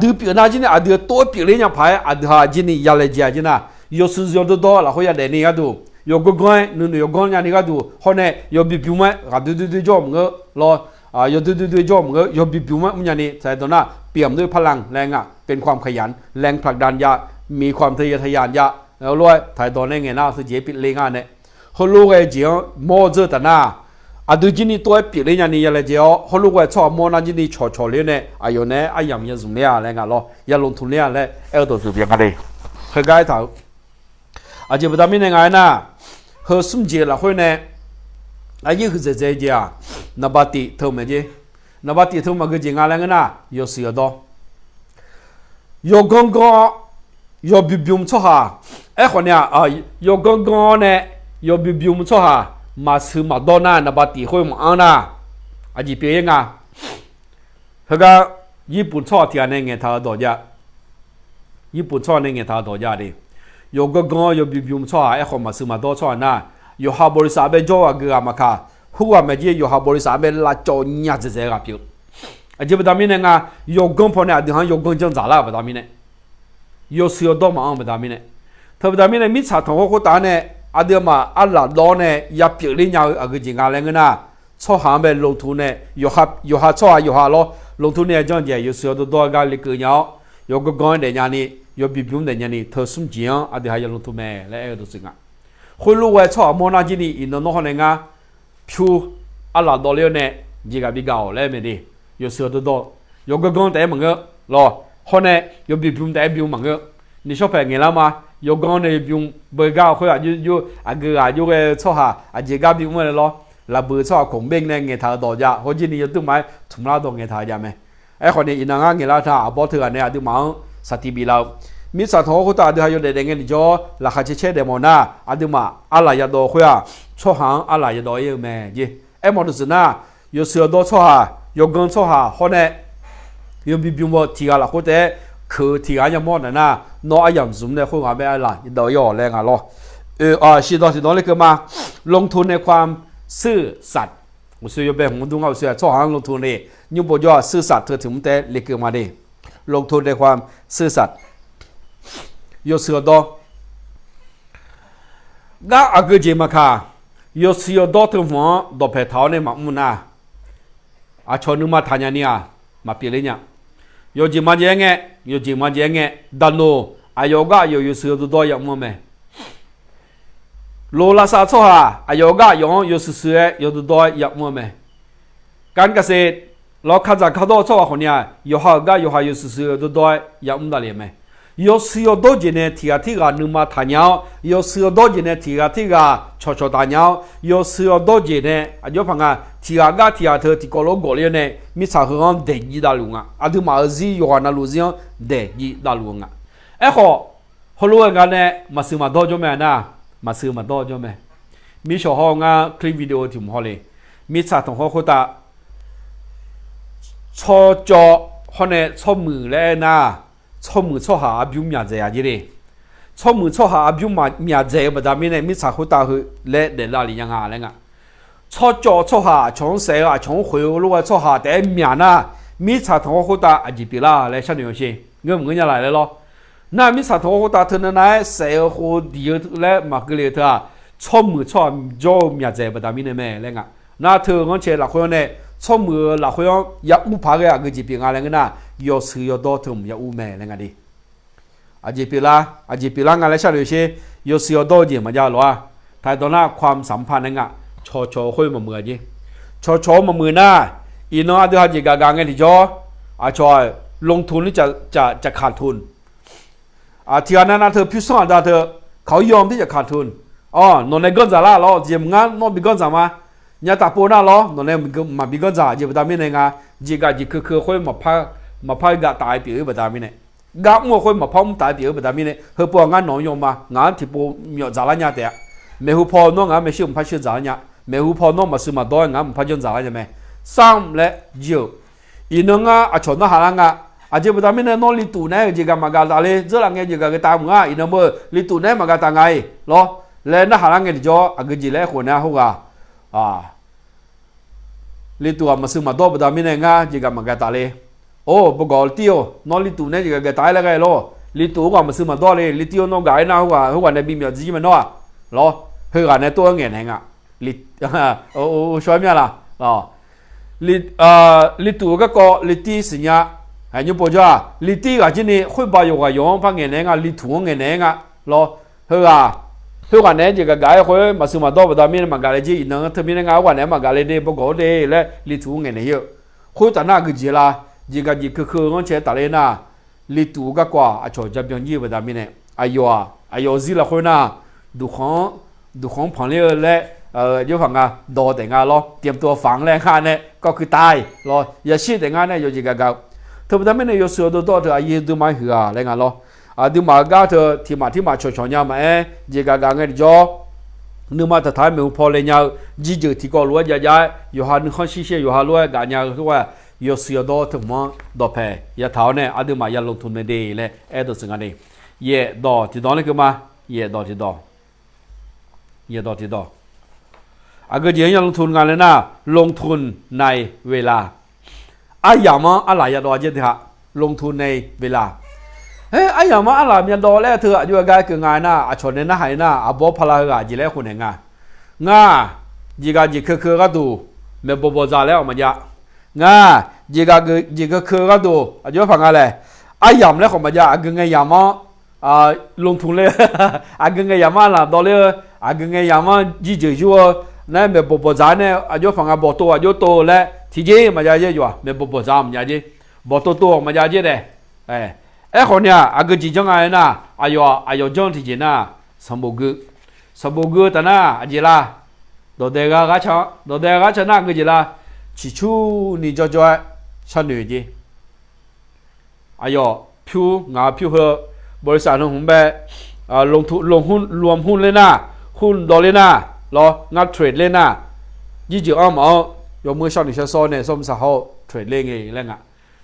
ดูเปลี่ยนนะจีนี่ดูตัวเปลี่ยนเลยเนี่ยพายดูหาจีนี่อย่าเลยจีจีน่ะ有时有的多了，เขาอยากได้นี่ก็ดู有个干，你有干人家都好呢，有比表嘛，对叫唔个咯，有对叫唔个，有比表嘛，乜嘢นี่ใส่ตัวน่ะเปี่ยมด้วยพลังแรงอ่ะเป็นความขยันแรงผลักดันยามีความทะเยอทะยานยาแล้วรวยถ่ายตัวในเงี้ยน่าสุดเจ็บปิดเลยงานเนี่ยเขารู้ไอ้เจ้าโม่เจอแต่น่ะดูจีนี่ตัวปิดเลยอย่างนี้อะไรเจ้าเขารู้ว่าชอบโม่นั่นจีนี่ชอเลยเนี่ยอายุเนี่ยอายังยังสูงเนี่ยอะไรเงี้ย咯อย่าลงทุนเนี่ยเลยตัวสุดเพียงอะไรเคยได้ถ่ายอาจจะไม่ทำยังไงนะ和สุ่มเจละคนเนี่ยอายุคือเจ๊ะนับตีเท่าไหร่เจ๊นับตีเท่าไหร่ก็จริงอะไรเงี้ยนะยศเยอะดอยกงก็ยบิบยุมช่อหาคนเนี่ยยกงก็เนี่ยยบิบยุมช่อหามาซื้อมาดอน่านับตีคนมาอันน่ะอาจจะเปลี่ยนไงเขาก็ญี่ปุ่นช่อที่อันนี้เงี้ยท่าดอกจ้ะญี่ปุ่นช่อเนี่ยเงี้ยท่าดอกจ้ะดิ有个讲有比比错啊，嘛是嘛多错呐。有下玻璃沙被做啊个嘛卡，后啊没接有下玻璃沙被拉做伢子这个票，就不打明呢啊，有工跑呢，地方有工挣咋了不打明呢？有时要多忙不打明呢？他不打明呢，米查同学打呢，点嘛拉老呢，也表里伢个钱啊那个呐，错行呗ลงทุน呢，有下错啊有下咯，ลงทุน呢这样子有时要多个那个伢，有个讲的伢呢。有比表的人呢，他สุ่มจีอ่ะเดี๋ยวให้ลงทุนแม่แล้วตัวสิ่งอ่ะคนรู้ว่าชอบมองนั่นจีนี่อินโดนเขาเนี่ยผิวอะไรตัวเลี้ยเนี่ยจีกับบีเก่าแล้วไม่ดี有时候多有个讲แต่เหมือนกันรอเขาเนี่ย有比表แต่比เหมือนกัน你ชอบแพงเงี้ยแล้วมา有讲เนี่ย比เบอร์เก่าเขาอยู่อยู่个ชอบหาจีกับ比เหมือนกันรอแล้วเบอร์ชอบของเบงเนี่ยเงี้ยท่าตัวจ้ะเขาจีนี่ยังต้องมาทุ่มละตัวเงี้ยท่าจ้ะไหมไอ้คนเนี่ยอินโดนเงี้ยแล้วท่าบอกเธอเนี่ยต้องมาสติบีเรามิสัตว์ของเขาตาดูให้ยนเด็กเงี้ยจ่อหลักเชื่อเดมอน่าอันดูมาอะไรยาดอคุยอ่ะช่อหางอะไรยาดอเยอะแม่จีมอดูสินะ有时候多ช่อหา有跟ช่อหาเขาเนี่ย有比比我提下啦或者คือ提下ยังมอดนะน้อยอย่างสุ่มเนี่ยคนหาไม่อะไรยาดอย่อแรงอ่ะหรอสิดอเลยคือมาลงทุนในความซื่อสัตย์ผมซื้อแบบผมดูเอาเสียช่อหางลงทุนนี่ยุ่งบ่ย่อซื่อสัตย์เธอถึงแต่เลยคือมาดิลงทุนในความซื่อสัตย์有时候多，那个节目卡，有时候多的话，多拍头呢嘛木呐，瞧你嘛谈呀你啊，嘛别人呀，有节目节目，但咯，有时候多要么没，罗拉萨错哈，有时有的多要么没，干个是，老看着看到错好呢，有时有的多要么的了没。有时候多几年提个你嘛谈鸟，有时候多几年提个吵打鸟，有时候多几年就碰啊提个头提个老高了呢，米查和俺第二大路啊，都嘛是有那路上第二大路啊，好多人呢嘛是嘛多咗咩呐，嘛是嘛多咗咩，米小好啊 clip video 挺好嘞，米查同学打错脚可能错มือแล้วนะช่อมือช่อหาบิวมีอะไรจีเลยช่อมือช่อหาบิวมีอะไรแบบนั้นเนี่ยมิสาขุตาคือเละเดล่าลียังหาอะไรเงี้ยช่อจ่อช่อหาช่องเสียช่องหวยรู้ว่าช่อหาแต่มีนะมิสาทองขุตาอจิปิล่าอะไรเช่นนี้สิเงินอะไรเลยหรอน่ามิสาทองขุตาเท่านั้นเสียหัวดีและมากเลยเถอะช่อมือช่อจ่อมีอะไรแบบนั้นเนี่ยแม่อะไรเงี้ยน่าเธองั้นเชื่อหลักคนเนี่ยช่อมือหลักคนยักมุพากะก็จิปิอะไรเงี้ยนะ有时要多听要乌梅那个的，阿吉比拉，俺来下流些，有时要多点嘛家罗啊， ท้ายตอนหน้าความสัมพันธ์นั่นอ่ะชอค่อยมาเมื่อจีชอมาเมื่อหน้าอีน้องเดี๋ยวจีกางเงินที่จอชอลงทุนหรือจะขาดทุนที่อันนั้นเธอพิสูจน์ได้เธอเขายอมที่จะขาดทุนนนในก้อนจ่าละล้อจีมงานนนบิก้อนจ่ามาเนี่ยตาปูน่าล้อนนในมาบิก้อนจ่าจีบดามินเองจีกาจีคือค่อยมาพายกะตายปีบดามินกะมัวค่อยมาพอมตายปีบดามินเฮปัวงานน้องยอมมางานที่ปูมีจ่าละเนี่ยแต่ไม่หูพอน้องงานไม่ชื่อพัชจ่าเนี่ยไม่หูพอน้องมาซื้อมาด้วยงานพัชจ่าใช่ไหมซ้ำและเยอะอีน้องชนน้องหาลังจีบดามินน้องลิตูเนี่ยจีกามากาตาเลยเจ้าหลังเนี่ยจีกากตามงาอีน้องเบอร์ลิตูเนี่ยมากาตาไงล้อแล้วน้าหาลังเนี่ยจ่อก็จีเล่คนเนี่ยเขาก็ลิตัวมาซื้อมาตัวบดามินเองจีกามากาตาเลยปกติน้องลิตูเนี่ยจีกากตายแล้วไงล้อลิตัวก็มาซื้อมาตัวเลยลิตัวน้องกายนะเขาก็ในบิมยาจีมันน้อล้อเขาก็ในตัวเงี้ยเองลิช่วยมั้ยล่ะลิตัวก็ลิตีสิญญาให้ยุบปจ้าลิตีก็จีนี่คุยบายกว่าย้อนพังเงี้ยเองลิตัวเงี้ยเองล้อเขาก็เนี่ยจีกากายคุยมาซื้อมาตัวบดามินมากาเลยจีน้องเธอมีเองว่าเนี่ยมากาเลยเดปกติเลยลิตัวเงี้ยเนี่ยคุยแต่หน้าก็จีละจีกาจีคืองั้นเชื่อแต่เลยนะลิตูก็กว่าชอจะเปลี่ยนยี่บดามินเนี่ยอายุสิละคนน่ะดูของผ่อนเลยแหละยกฝั่งดอแต่งานล้อเตรียมตัวฝังแรงงานเนี่ยก็คือตายล้ออย่าชี้แต่งานเนี่ยอยู่จีกากาเธอบดามินเนี่ยอยู่ส่วนตัวเธออายุดูไม่หัวแรงงานล้อดูมากาเธอที่มาชอเนี่ยมาจีกากาเงินจ่อนึกมาแต่ท้ายไม่พอเลยเนี่ยจีเจอที่ก็รู้ว่าใหญ่อยู่หาหนึ่งข้อชี้อยู่หารู้ว่าการเนี่ยคือว่า有需要到ถึงมั้งดอกแพยาเท้าเนี่ยอาดูมาอย่าลงทุนในเดย์เลยตัวสิ่งนี้เย่ดอกที่ดอกนี่คือมาเย่ดอกที่ดอกก็จะยังลงทุนกันเลยนะลงทุนในเวลาอย่างมั้งอะไรอย่าดอกเยอะที่ฮะลงทุนในเวลาอย่างมั้งอะไรอย่าดอกแล้วเธออยู่กับคืองานน่ะชนเนี่ยนะหายน่ะบอกพลังจีแล้วคนเนี่ยงาจีคือก็ดูไม่บอกจ่าแล้วมันจะจีก็คือก็ดูอายุฟังอะไรยำแล้วของมันจะกึ่งไงยำมั้งลงทุนเลยกึ่งไงยำมั้งล่ะตอนเลยกึ่งไงยำมั้งจีเจอชัวนั่นแบบบอกจ่าเนี่ยอายุฟังบอกตัวอายุโตแล้วที่จีมันจะเยอะอยู่แบบบอกจ่ามันจะเยอะบอกตัวมันจะเยอะเลยคนเนี่ยก็จีจังไงนะอายุจังที่จีน่ะสมบูรณ์แต่น่ะจีละโดดเด็กก็ชนะก็จีละ起初你就相女的，票和บริษัทของผมแบบลงหุ้นรวมหุ้นเลยนะหุ้นดอลเลยนะรองานเทรดเลยนะยี่สิบเอายกมือชอบหนึ่งช้อนเนี่ยส้มสาวเทรดเล่งเองแล้ว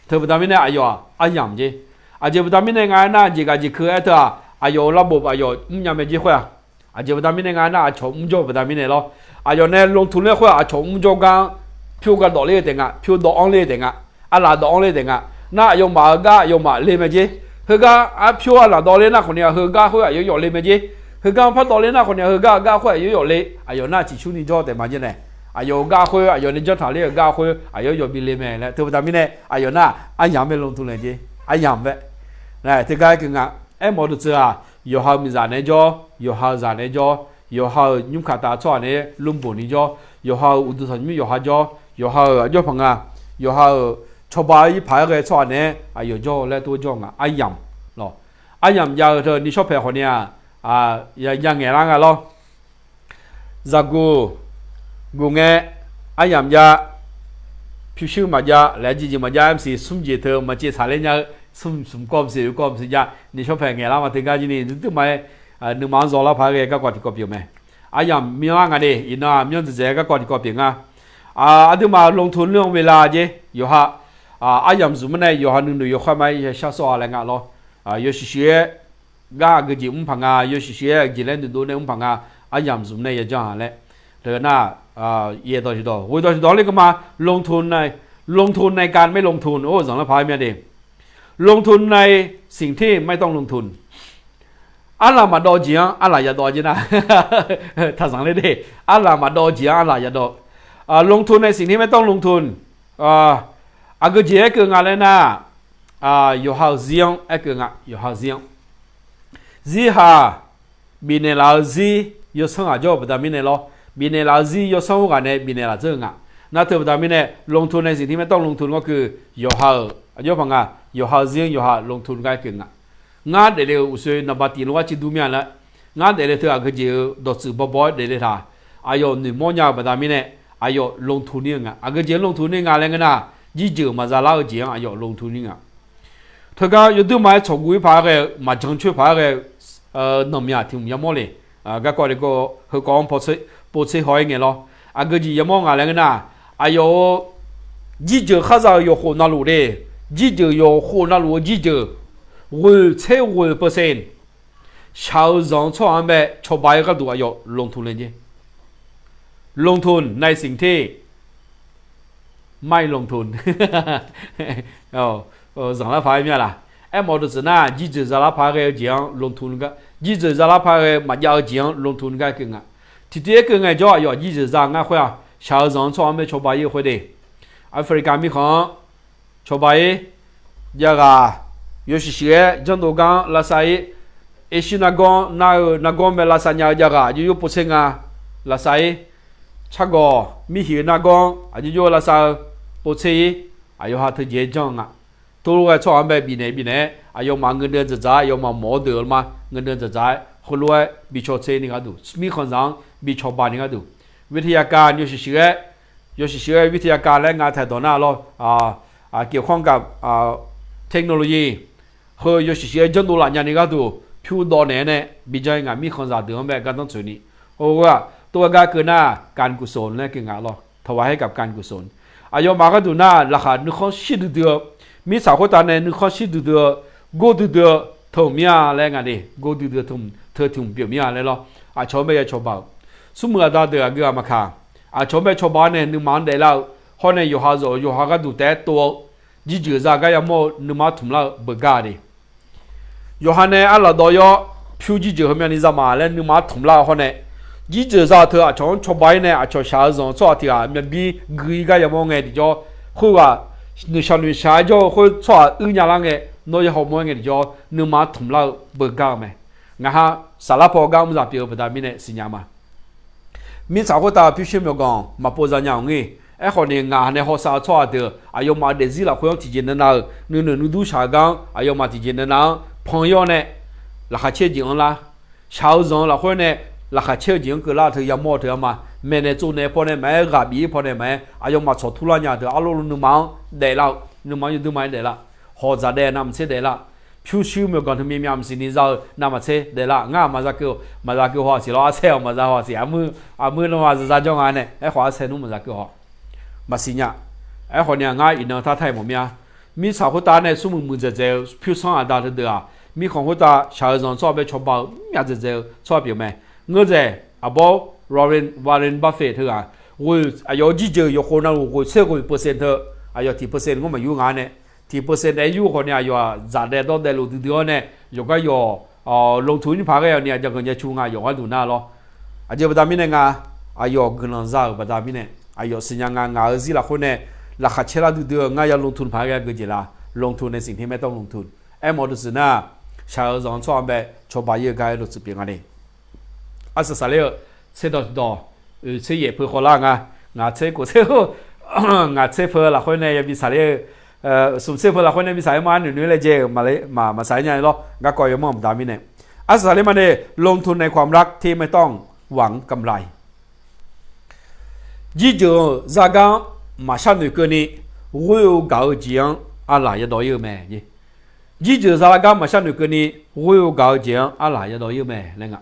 เธอประจำไม่ได้ยำจีประจำไม่ได้งานนะจีคือเธอระบบยังไม่จีค่อยประจำไม่ได้งานนะชมโจประจำไม่ได้หรอเนี่ยลงทุนเลยค่อยชมโจกัน票个道理定票到安理定拿到安理定那用马个用马理么子，佢个票拿到理那คนเนี่ย佢个佢要用理么子，佢个拍到理那คนเนี่ย佢个佢要用理，那只处理咗定嘛子呢？有个佢有你將頭呢個佢有用俾理咩咧？對不對呢？那樣咩ลงทุนเลยจี樣咩？嗱，這個叫冇得做有好咪賺呢咗，有好賺呢咗，有好用卡打錯呢，弄半呢咗，有好有度上面有好咗。有好有朋有好初八一排嘅錯呢，有咗咧多咗樣咯，樣有就你 shop 嘅呢樣嘢啦咯，zagu gunge樣ya 票數嘛呀，來自嘛呀，MC 送嘢頭嘛接查咧呀，送講事呀，你 shop 嘅啦嘛，點解你都咪你晚咗啦排嘅個啲個表咩？樣咩啦嘅啲，然後咩就係個啲個表ดูมาลงทุนเรื่องเวลาเจอยู่ฮะอย่างสมมติเนี่ยอยู่ฮะหนึ่งอยู่ข้ามาชาสวอะไรเงี้ยหรออยู่เฉยๆก็กจิพังอยู่เฉยๆจิเล่นดูเนี่ยพังอย่างสมมติเนี่ยจะหาเลยเดี๋ยวน่าเย่ต่อที่ต่อวันต่อที่ต่อเลยก็มาลงทุนในการไม่ลงทุนโอ้สองละพายเมียเดีลงทุนในสิ่งที่ไม่ต้องลงทุนอะไรมาดอจีอะไรอย่าดอจีนะถ้าสั่งเลยดิอะไรมาดอจีอะไรอย่าดอลงทุนในสิ่งที่ไม่ต้องลงทุนก็เจ๊เกินอะไรนะอยู่หาเสียงอยู่หาเสียงจีฮาบินเราจี ยศงอาจอบดามินเนลบินเนลาซียศงกันเนบินเนลาเจงอ่ะนั่นเถอะบดามินเนลงทุนในสิ่งที่ไม่ต้องลงทุนก็คือยอฮาอาจอบพังอ่ะยอฮาเซียงยอฮาลงทุนกันเก่งอ่ะงานเดี๋ยวอุศนบัตินว่าจิดูมีอะไรงานเดี๋ยวเธออาจจะดอสืบบอยเดี๋ยวท่าอายหนึ่งมอญาบดามินเนอายลงทุนเนี่ยอาจจะลงทุนเนี่ยงานอะไรกันนะยี่เจอมาจะเล่าเจียงอายลงทุนเนี่ยเธอก็อยู่ดูมาชกุยพาเกมาจังช่วยพาเกน้ำยาที่มันยามอเลยก็ก่อนก็เขาก็พอใช้หอยเงี้ยหรออาจจะยามองอะไรกันนะอายยี่เจอข้าจะอยู่หัวนั่นรู้เลยยี่เจออยู่หัวนั่นรู้ยี่เจอ50%ชาวจังชอบแบบชาวบ้านก็ดูอายลงทุนเลยจีลงทุนในสิ่งที่ไม่ลงทุนจังละพายเนี่ยล่ะไอ้หมดสินะยี่สิบจังละพายก็เจียงลงทุนก็ยี่สิบจังละพายก็มาเอาเจียงลงทุนก็เก่งอ่ะที่เด็กเก่งไงจ้าอยู่ยี่สิบจังอ่ะ会啊ชาวจังชอบแบบชาวบ้าน会的แอฟริกามีของชาวบ้านยากา有些些真多讲拉萨伊，一些那讲那讲没拉萨伢家个，就有不成啊，拉萨伊，吃个米线那讲，啊就有拉萨不成，啊有哈特结账啊，都个错安排比呢，啊有嘛เงินเดือนจะจ่าย有嘛หมอเดือนมาเงินเดือนจะจ่ายคนรวยบิชอเซนี่ก็ดูมีคนสั่งบิชอบานนี่ก็ดูวิทยาการ有些些วิทยาการและงานถ่ายต่อหน้าเราเกี่ยวข้องกับเทคโนโลยีเฮ้ย有些真多啦人家都票多年呢比较硬มีคนสั่งเดือนแบบกันต้องช่วยนี่โอ้ว่าตัวการคือหน้าการกุศลและเก่งอ่ะเราถวายให้กับการกุศลอายุมาก็ดูหน้าราคา1ข้อ10เดือนมีสาวคนตาเนี่ย1ข้อ10เดือนกูดูเดือนทุ่มยาอะไรกันดิกูดูเดือนทุ่มเธอทุ่มเปียกมีอะไรหรอชอบไม่ชอบเบาสมมติว่าเดือนก็มาค่ะชอบไม่ชอบบ้านเนี่ย1มันได้แล้วเขาเนี่ยอยู่หาก็ดูแต่ตัวยี่สิบจาก็ยังไม่1มันทุ่มแล้วเบิกกันดิอยู่หาเนี่ยอะไรต่อยผิวยี่สิบเขาไม่นิจมาแล้ว1มันทุ่มแล้วเขาเนี่ยยี่สิบจาเธอชอบบ้านเนี่ยชอบชาวสงชอบที่มันมีกี่ก็ยังไม่ไงดิจ้าคือว่า你小女孩就会做人家那个那些好么个叫你妈同了不讲没，然后啥拉跑讲么子别不达米呢是伢嘛，米啥个打必须没讲，嘛不然样个，哎好呢伢呢好啥做的，哎呦嘛的是了，好像提前的那，你都啥讲，哎呦嘛提前的那朋友呢，那还切钱啦，超人了或者呢，那还切钱个那头要么头嘛。แม่เนี่ยจูเนี่ยพอเนี่ยแม่กับบีพอเนี่ยแม่อายุมาชดทุลันยาเถอะอารมณ์นึกมันเดี๋ยวเรานึกมันอยู่ดูมันเดี๋ยวละหอจะเดี๋ยวนำเสเดี๋ยวละผิวชิวเมื่อก่อนที่มีมีอันสิ่งนี้เรานำมาเสเดี๋ยวละง่ามาจากกูหัวสิเราเสเอามาจากหัวสิมือเรามาจากจังหวะเนี่ยไอ้หัวเสนุ่มมาจากกูหัวมาสิเนี่ยไอ้คนเนี่ยง่ายอินเนอร์ท่าไทยหมดมั้ยมีสาวคนตาเนี่ยสมมุติมือจะเจอผิวสังอาดาเถอะมีของคนตาชาวจังชอบไปชอบเบาอยากจะเจอชอบอยู่ไหมเงื่อนใจอ่ะบ่Warren Buffett เถอะ我อายุยี่สิบอยู่คนนั้น我10%อายุ10%ก็มาอยู่งานเนี่ย10%อายุคนเนี่ยอายุจะได้ต้องได้รู้ตัวเนี่ยอยู่ก็อยู่ลงทุนพากันเนี่ยจะเงินจะชูงานอยู่ก็ดูหน้าเราอาจจะประดามิเนี่ยงาอายุเงินจะประดามิเนี่ยอายุสิ่งงานสิละคนเนี่ยราคาเช่าดูตัวงานจะลงทุนพากันก็จะละลงทุนในสิ่งที่ไม่ต้องลงทุนไอ้หมดสินะชาวจังชอบแบบชอบไปเยอะกันรู้สึกเป็นไงเนี่ยอาศัยสักเรื่องเสด็จต่อเสียเพื่อคนละงาเสียกูเสียงาเสียเพื่อละคนเนี่ยมีสายสุ่มเสียเพื่อละคนเนี่ยมีสายมันหนึ่งเลยเจมาสายเนี่ยหรอกก็ยังมองตามนี้เนี่ยอาศัยมันเนี่ยลงทุนในความรักที่ไม่ต้องหวังกำไรยี่สิบจาการมาชันหนึ่งคนนี้วิวเก่าเจียงอะไรจะต่อยังไงยี่สิบจาการมาชันหนึ่งคนนี้วิวเก่าเจียงอะไรจะต่อยังไงเนี่ย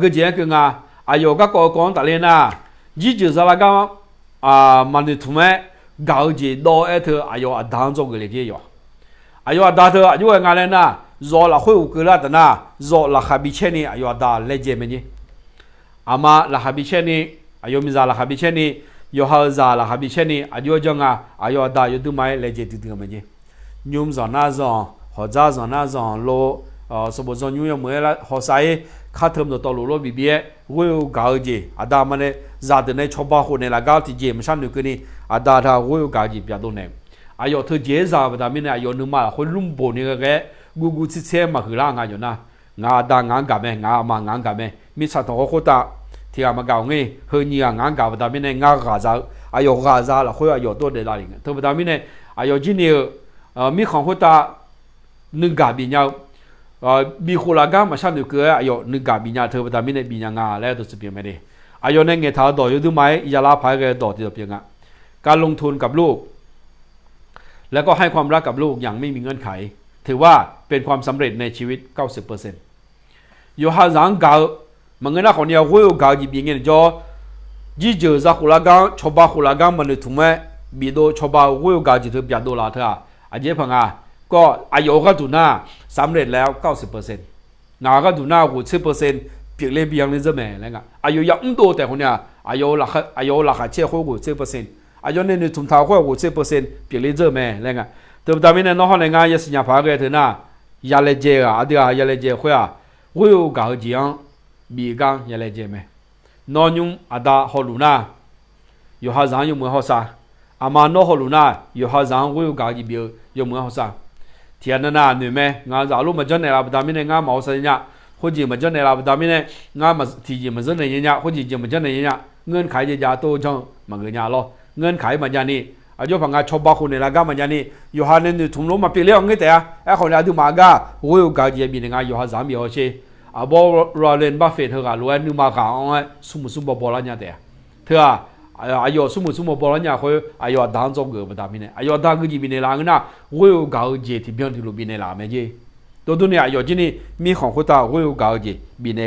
ก็เจียงคืองาอายุก็ก่อนแต่เลยนะยี่สิบสัปดาห์มันทุ่มเก่าจีโดเอเธออายุดังจงเลยที่อยู่อายุดังเธออายุงานเลยนะรอละคุยกันแล้วแต่นะรอละขับบิเชนี่อายุดังเล็กเจมันยี่อามาละขับบิเชนี่อายุมิซาละขับบิเชนี่ยูฮาซาละขับบิเชนี่อายุจังอายุดังอยู่ดูไหมเล็กเจติดกันมันยี่ยุ่งจอนน่าจอนหัวใจจอนน่าจอนโลสมบูรณ์จอนยุ่งยังเมื่อละหัวใจข้าเทอมตัวตัวรู้บีบีวิวกาวจีอาดามันเนี่ยจัดในชอบบ้าคนในละกาที่เจมันฉันนึกนี่อาดาท่าวิวกาวจีเปียโดนเนี่ยอายุเธอเจซ่าแบบนั้นอายุนึกมาคนลุ่มโบนี่ก็แกกูซิเซมาคือร่างอายุนะ งาดางานกับแม่งามางานกับแม่มิสัตว์โคตาที่อามาเก่างี้เฮนีงานกับแต่ไม่เนี่ยงากาซาอายกาซาละคุยอายตัวเดลาลิงแต่แต่ไม่เนี่ยอายจีนี่มีของโคตานึกกับบิญญามีคนละกันมาชันดูเกลืออายนึกกับบิญญาเธอแต่ไม่เนี่ยบิญญางาแล้วตัวสุดเพียงไม่ได้อายเนี่ยเงี้ยท้าดอกอยู่ดูไหมยาลาพายกันดอกที่ตัวเพียงอ่ะการลงทุนกับลูกแล้วก็ให้ความรักกับลูกอย่างไม่มีเงื่อนไขถือว่าเป็นความสำเร็จในชีวิต 90% อยู่หาจังเก่ามันเงินคนเดียวหัวเก่าจีบเงินจ่อจีเจอจากคนละกันชาวบ้านคนละกันมันเลยถูกไหมบีโดชาวบ้านหัวเก่าจีเธอเปียโดลาเธออาเจ็บพังอ่ะก็อายุก็ดูหน้าสำเร็จแล้ว 90% งาก็ดูหน้าหู10%เปลี่ยนเรื่องเบียงนี่จะแม่แล้วไงอายุยังโตแต่คนเนี้ยอายุหลักเชี่ยวหัว10%อายุเนี่ยทุ่มเท้าหัวหู10%เปลี่ยนเรื่องจะแม่แล้วไงแต่ตอนนี้น้องคนงานยังสัญญาพาเกเถอะนะยาเลเจอ่ะอดีตยาเลเจหัวหัวเก่าจีอังบีกังยาเลเจไหมนอนยุ่งอาดาฮอลูน่าอยู่หาจังอยู่เมืองฮอซาอามาโนฮอลูน่าอยู่หาจังหัวเก่าจีบิวอยู่เมืองฮอซาเทียนน่ะหนึ่งไหมงานจะรู้มาจนในเราตอนนี้งานมาเอาสัญญาคนจีมาจนในเราตอนนี้งานมาที่จีมาจนในยังคนจีมาจนในยังเงินขายจะโตจังมาเงินยาล้อเงินขายมันยานี่อายุพังงาชอบบ้าคนในละก้ามันยานี่อยู่หาเนี่ยทุ่มลงมาเปลี่ยนงี้แต่ไอ้คนนี้ดูมาก้าหัวเก่าจีมีงานอยู่หา3 ปีเอาเช่อาบอรอเลนบัฟเฟตเธอการรวยนึกมาก้าเอาไว้สมบอลเนี่ยแต่เธออายุสมบอลเนี่ยเขาอายุด่างจงเกิดมาตามนี้อายุด่างก็จีมีในละงั้นนะหัวเก่าจีที่เพียงที่รู้มีในละไม่จีตัวนี้อายุจีนี่มีของคนตาหัวเก่าจีมีใน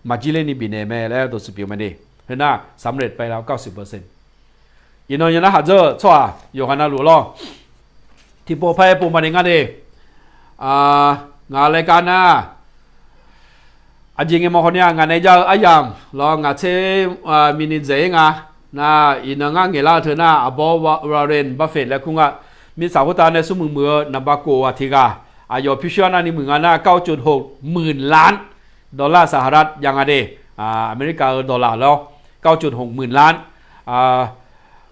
มาจีเลนี่มีในแม่แล้วตัวสุดเพียงไม่ได้เห็นนะสำเร็จไปแล้ว 90%อีน้อยนะหาเจอชัวอยู่กันนะรู้ล่อที่โปรไฟล์ปูมาในงานเองานรายการนะอาจริงๆมองคนนี้งานในเจ้าอายามลองงานเช่มินิเจงานะอีนงานเงล่าเธอนะอบอวาเรนบัฟเฟตและคุ้งอ่ะมีสาวตาในสมุนเมืองนับโกวาทิกาอายุพิเศษนะนี่มึงอ่ะนะ 9.6 หมื่นล้านดอลลาร์สหรัฐยังไงเดอเมริกาดอลลาร์แล้ว 9.6 หมื่นล้าน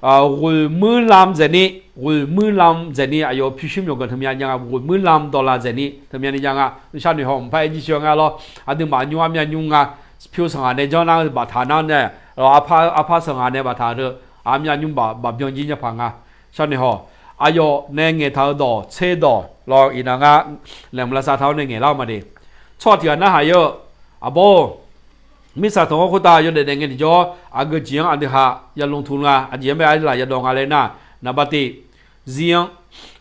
10,000 ล้านเจนี่10,000 ล้านเจนี่อายุพิเศษมีกันทำยังยัง10,000 ล้านดอลลาร์เจนี่ทำยังยังอ่ะชาติหอมไปยิ่งเชียงอ่ะล้ออันนี้มายุ่งอ่ะยุ่งอ่ะพิวสังหารในเจ้าหน้าบัตรฐานนั่นเนี่ยเราอาภาสังหารในบัตรฐานเด้ออามียุ่งบับยองยิงจะพังอ่ะชาติหออายุในเงี้ยเท่าดอเชดอรออีนังอ่ะแหลมละสาเท่าในเงี้ยเล่ามาดิชอบที่อันนั้นหายเยอะอ่ะโบมิสาทองเขาตายอยู่ในเงินจ่ออากจียงอันเดียร์อย่าลงทุนอ่ะอาจจะไม่อะไรอย่าดองอะไรนะนับติเจียง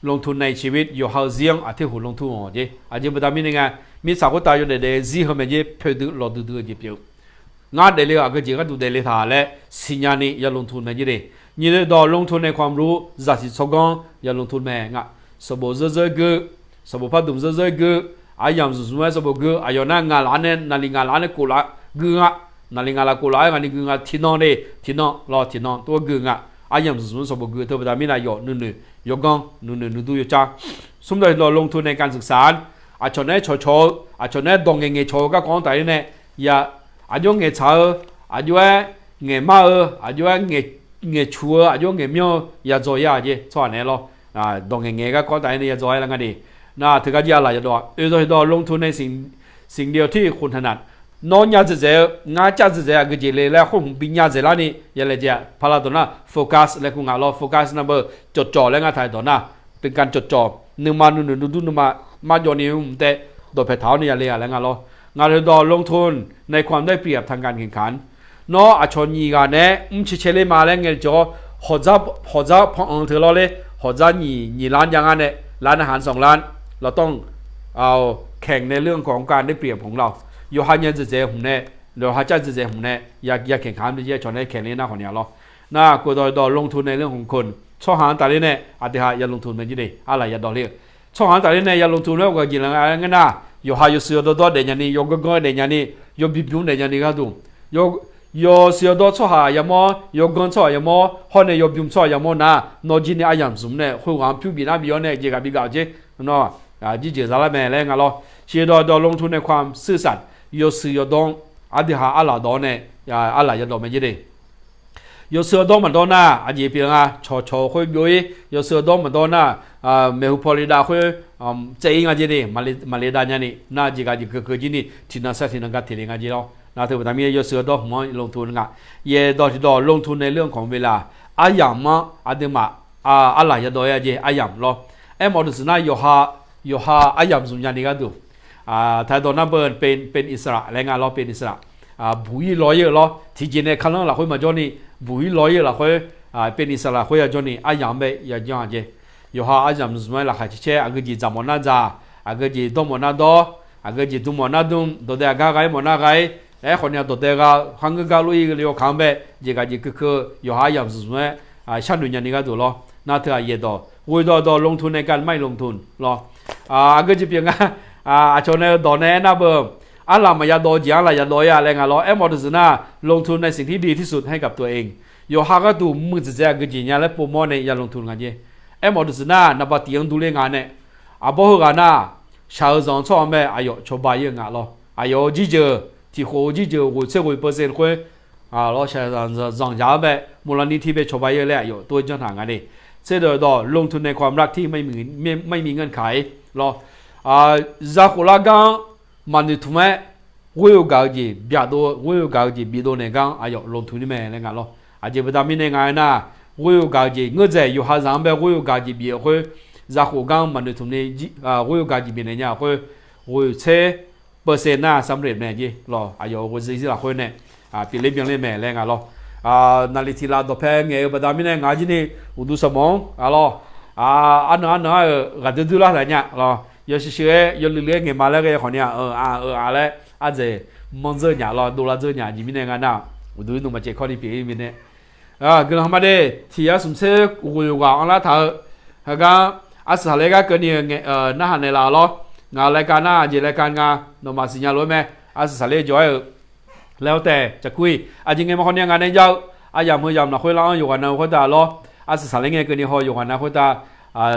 ลงทุนในชีวิตอยู่หาเจียงอาทิตย์หุ่นลงทุนอ๋อเจอาจจะไม่ได้มีเงินมิสาเขาตายอยู่ในเจียงเขาไม่เจเพื่อดูหลอดดูจีบอยู่งานเดลี่อากจียงก็ดูเดลี่ท่าเลยสิญญาณีอย่าลงทุนไม่เจเลยนี่เลยดอลงทุนในความรู้จัดสิสกองอย่าลงทุนแม่งอ่ะสมบูรณ์เจอเกอสมบูรณ์พัดดุมเจอเกออายามสุดสมัยสมบูรณ์เกออายนั่งงานร้านเนี่ยนาฬิการ้านเนี่ยกูละกึ่งอ่ะนาฬิกาละกูละไอ้กันนี่กึ่งอ่ะที่นอนเลยที่นอนรอที่นอนตัวกึ่งอ่ะอายามสุดสมบูรณ์เกอเธอไปทำไม่ได้ยอนู่นยกกองนู่นดูอยู่จ้าสมมติเราลงทุนในการศึกษาอาชนเนี่ยโชอาชนเนี่ยดองเงี้ยโชก็ของแต่เนี่ยอย่าอายุเงี้ยเช้าอายุเงี้ยมาอายุเงี้ยชัวอายุเงี้ยเมียวอย่าจ่อยเจ้ชอบเนี่ยหรอดองเงี้ยก็ของแต่เนี่ยอย่าจ่อยแล้วกันดิน่าถือกันยาอะไรจะดอลงทุนในสิ่งเดียวที่คุณถนัดนอนยาจะเจองาจะเจอก็จะเลยแล้วคุณปิญญาเจแล้วนี่อย่าเลยจะพลาดตัวน่ะโฟกัสแล้วคุณงาเราโฟกัสนั่นเบอร์จดจ่อแล้วงาถ่ายตัวน่ะเป็นการจดจ่อหนึ่งมาหนึ่งดูมาโยนิมแต่โดยแผดเท้านี่อย่าเลยแล้วงาเราเลยดอลงทุนในความได้เปรียบทางการแข่งขันเนาะอาชนยีกันเนี่ยเชลมาแล้วเงี้ยจ่อหัวใจพองเธอเราเลยหัวใจยี่ล้านอย่างนั้นเนี่ยร้านอาหาร2 ล้านเราต้องเอาแข่งในเรื่องของการได้เปรียบของเราอยู่หันยันจะเจหุ่นเนี่ยเดี๋ยวหันจะเจหุ่นเนี่ยอยากแข่งขันไปเยอะชนให้แข่งเล่นหน้าของเนี่ยเราหน้ากูดอลงทุนในเรื่องของคนช่อหางแต่เล่นเนี่ยอาทิตย์อย่าลงทุนไปยี่ดีอะไรอย่าดอลเลี้ยช่อหางแต่เล่นเนี่ยอย่าลงทุนแล้วก็ยินอะไรงั้นนะอยู่หาอยู่เสือดอเดี๋ยวนี้ยกก้อยเดี๋ยวนี้ยกบิบุ้งเดี๋ยวนี้ก็ดูยเสือดอช่อหายามอยกก้อนช่อยามหัวเนี่ยยกบิบุ้งช่อยามนะนอจินเนี่ยอายามสุ่มเนี่ยคุยความผิวบีน่าบีอ๋อเนี่ยเจกับบีเก่าเจเนาะจีเจซาลาแม่แล้วงั้นเราเชื่อดอลงทุนในความซื่อสัตย์ยศยดองอาทิหาอัลลาดอนเนี่ยอัลลาจะดอไม่ยี่ดียศดองมันดอน่าอาจีเพียงอ่ะชอคุยบุยยศดองมันดอน่าเมหุพอลิดาคุย เจงอาจีนี่มาเลดานี่น่าจีกาจีคือจีนี่ที่น่าสักที่นั่งกันที่เลี้ยงอาจีเราน่าถือว่าทำให้ยศเสือดอกหัวลงทุนงะเย่ดอกที่ดอกลงทุนในเรื่องของเวลาอาอย่างมาอาเดมาอะไรจะดอยอาจีอาอย่างรอมอดูสินะโยฮาอาอย่างสุญญาณิกันดูถ้าตอนนั้นเป็นอิสระแรงงานเราเป็นอิสระบุยลอยเหรอที่จีเนี่ยขั้นนั้นเราคุยมาจนนี่บุยลอยเราคุยเป็นอิสระคุยจนนี่อาอย่างไปอย่างอาจีโยฮาอาจารย์สมัยละขัดเชอากจีจามอนาจาอากจีดมอนาดออากจีดุมอนาดุมตัวเด็กกายมอนาไกคนนี้ตัวเด็กฮังกาลุยเลี้ยวข้ามไปจีกจีคือโยฮาอาจารย์สมัยชั้นดุนยานี่ก็ดูล้อน่าเธอเยดอวุ้ยดอลงทุนในการไม่ลงทุนล้ออากจีเพียงชนเนี่ยดอเนี่ยนะเบิ่มอะไรมายาดอจีอะไรยาดอยอะไรเงี้ยล้อมอดูสินะลงทุนในสิ่งที่ดีที่สุดให้กับตัวเองโยฮาก็ดูมือจะแจกจีเนี่ยและโปรโมทในยาลงทุนกันเจมอดูสินะนับตียงดูเรื่องงานเนี่ยบอกกันนะชาวจังชอบไหมชอบไปยังไงล่ะจีเจอที่หัวจีเจอหัวเชื่อหัวเปอร์เซ็นต์คนเราชาวจังยาวไปมูลนิธิไปชอบไปเยอะเลยตัวจังหางกันนี่เชื่อเดี๋ยวลงทุนในความรักที่ไม่มีเงื่อนไขล่ะจากคนละกันมันนี่ทุ่มวิวกาจีบีดวิวกาจีบีโดในกันลงทุนนี่แม่เรื่องไงล่ะอาจจะไปทำในงานนะวิวกาจีเงื่อนใจอยู่หาจังแบบวิวกาจีบีคุยจากหัวกังมันดูทุ่มในวิวกาจีบีเนี่ยคุยวิวเช่เปอร์เซ็นต์น่ะสำเร็จเนี่ยจีรอวิวซีละคุยเนี่ยปีเล็บยังเล่นแม่แรงอ่ะรอนาฬิกาดอกแพงเงี้ยไปทำในงานจีนี่อุดุสมองรออันนั้นก็ดูละอะไรเนี่ยรอยเชื่อยเลี้ยงเงี้ยมาแล้วก็คนเนี่ยอะไรอาจจะมันเจอเนี่ยรอดูละเจอเนี่ยจีมีในงานน่ะอุดุนุ่มมาเจอคนที่ปีมีเนี่ยก็ทำมาได้ที่สมเด็จวิวกาอันละท่าแล้วก็อาศัยเลยก็เกิดเนี่ยน่าหันในลาวล้องานรายการน่าจะรายการงานนมาสิญญาล้วนไหมอาศัยเลยจ่อยแล้วแต่จะคุยจริงไงมาคนเนี่ยงานในเจ้าอย่างเมื่อยามนะคุยแล้วอยู่กันนะคุยตาล้ออาศัยเลยไงเกิดเนี่ยอยู่กันนะคุยตา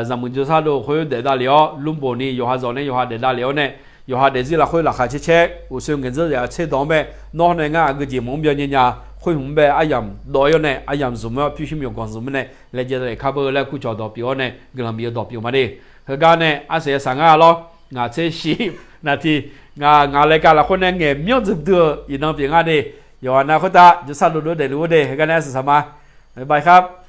จำมุนจุดซาโดคุยเด็ดดาเลียวลุ่มโบนี่อยู่หาจอเนี่ยอยู่หาเด็ดดาเลียวเนี่ยอยู่หาเด็ดสิละคุยละขาเช็คอุซึ่งกันจะเช็ดดองไปนอกในงานก็จีมงเบียเนี่ยคุยหุ่นแบบดอยเนี่ยสมมติพี่ชิมยกก่อนสมมติเนี่ยเลยจะได้ขับเลยคุยจอดอพิโอเนี่ยกำลังมีดอพิโอมาดิเฮกันเนี่ยอาศัยสังอาล้องาเชชีนาทีงารายการละคนเนี่ยเงี้ยมีจุดเดือดอีน้องเพียงอันนี้อยู่นะคุณตาจะสั่งดูเดี๋ยวดูเดี๋ยวเฮกันเนี่ยสมาบ๊ายบายครับ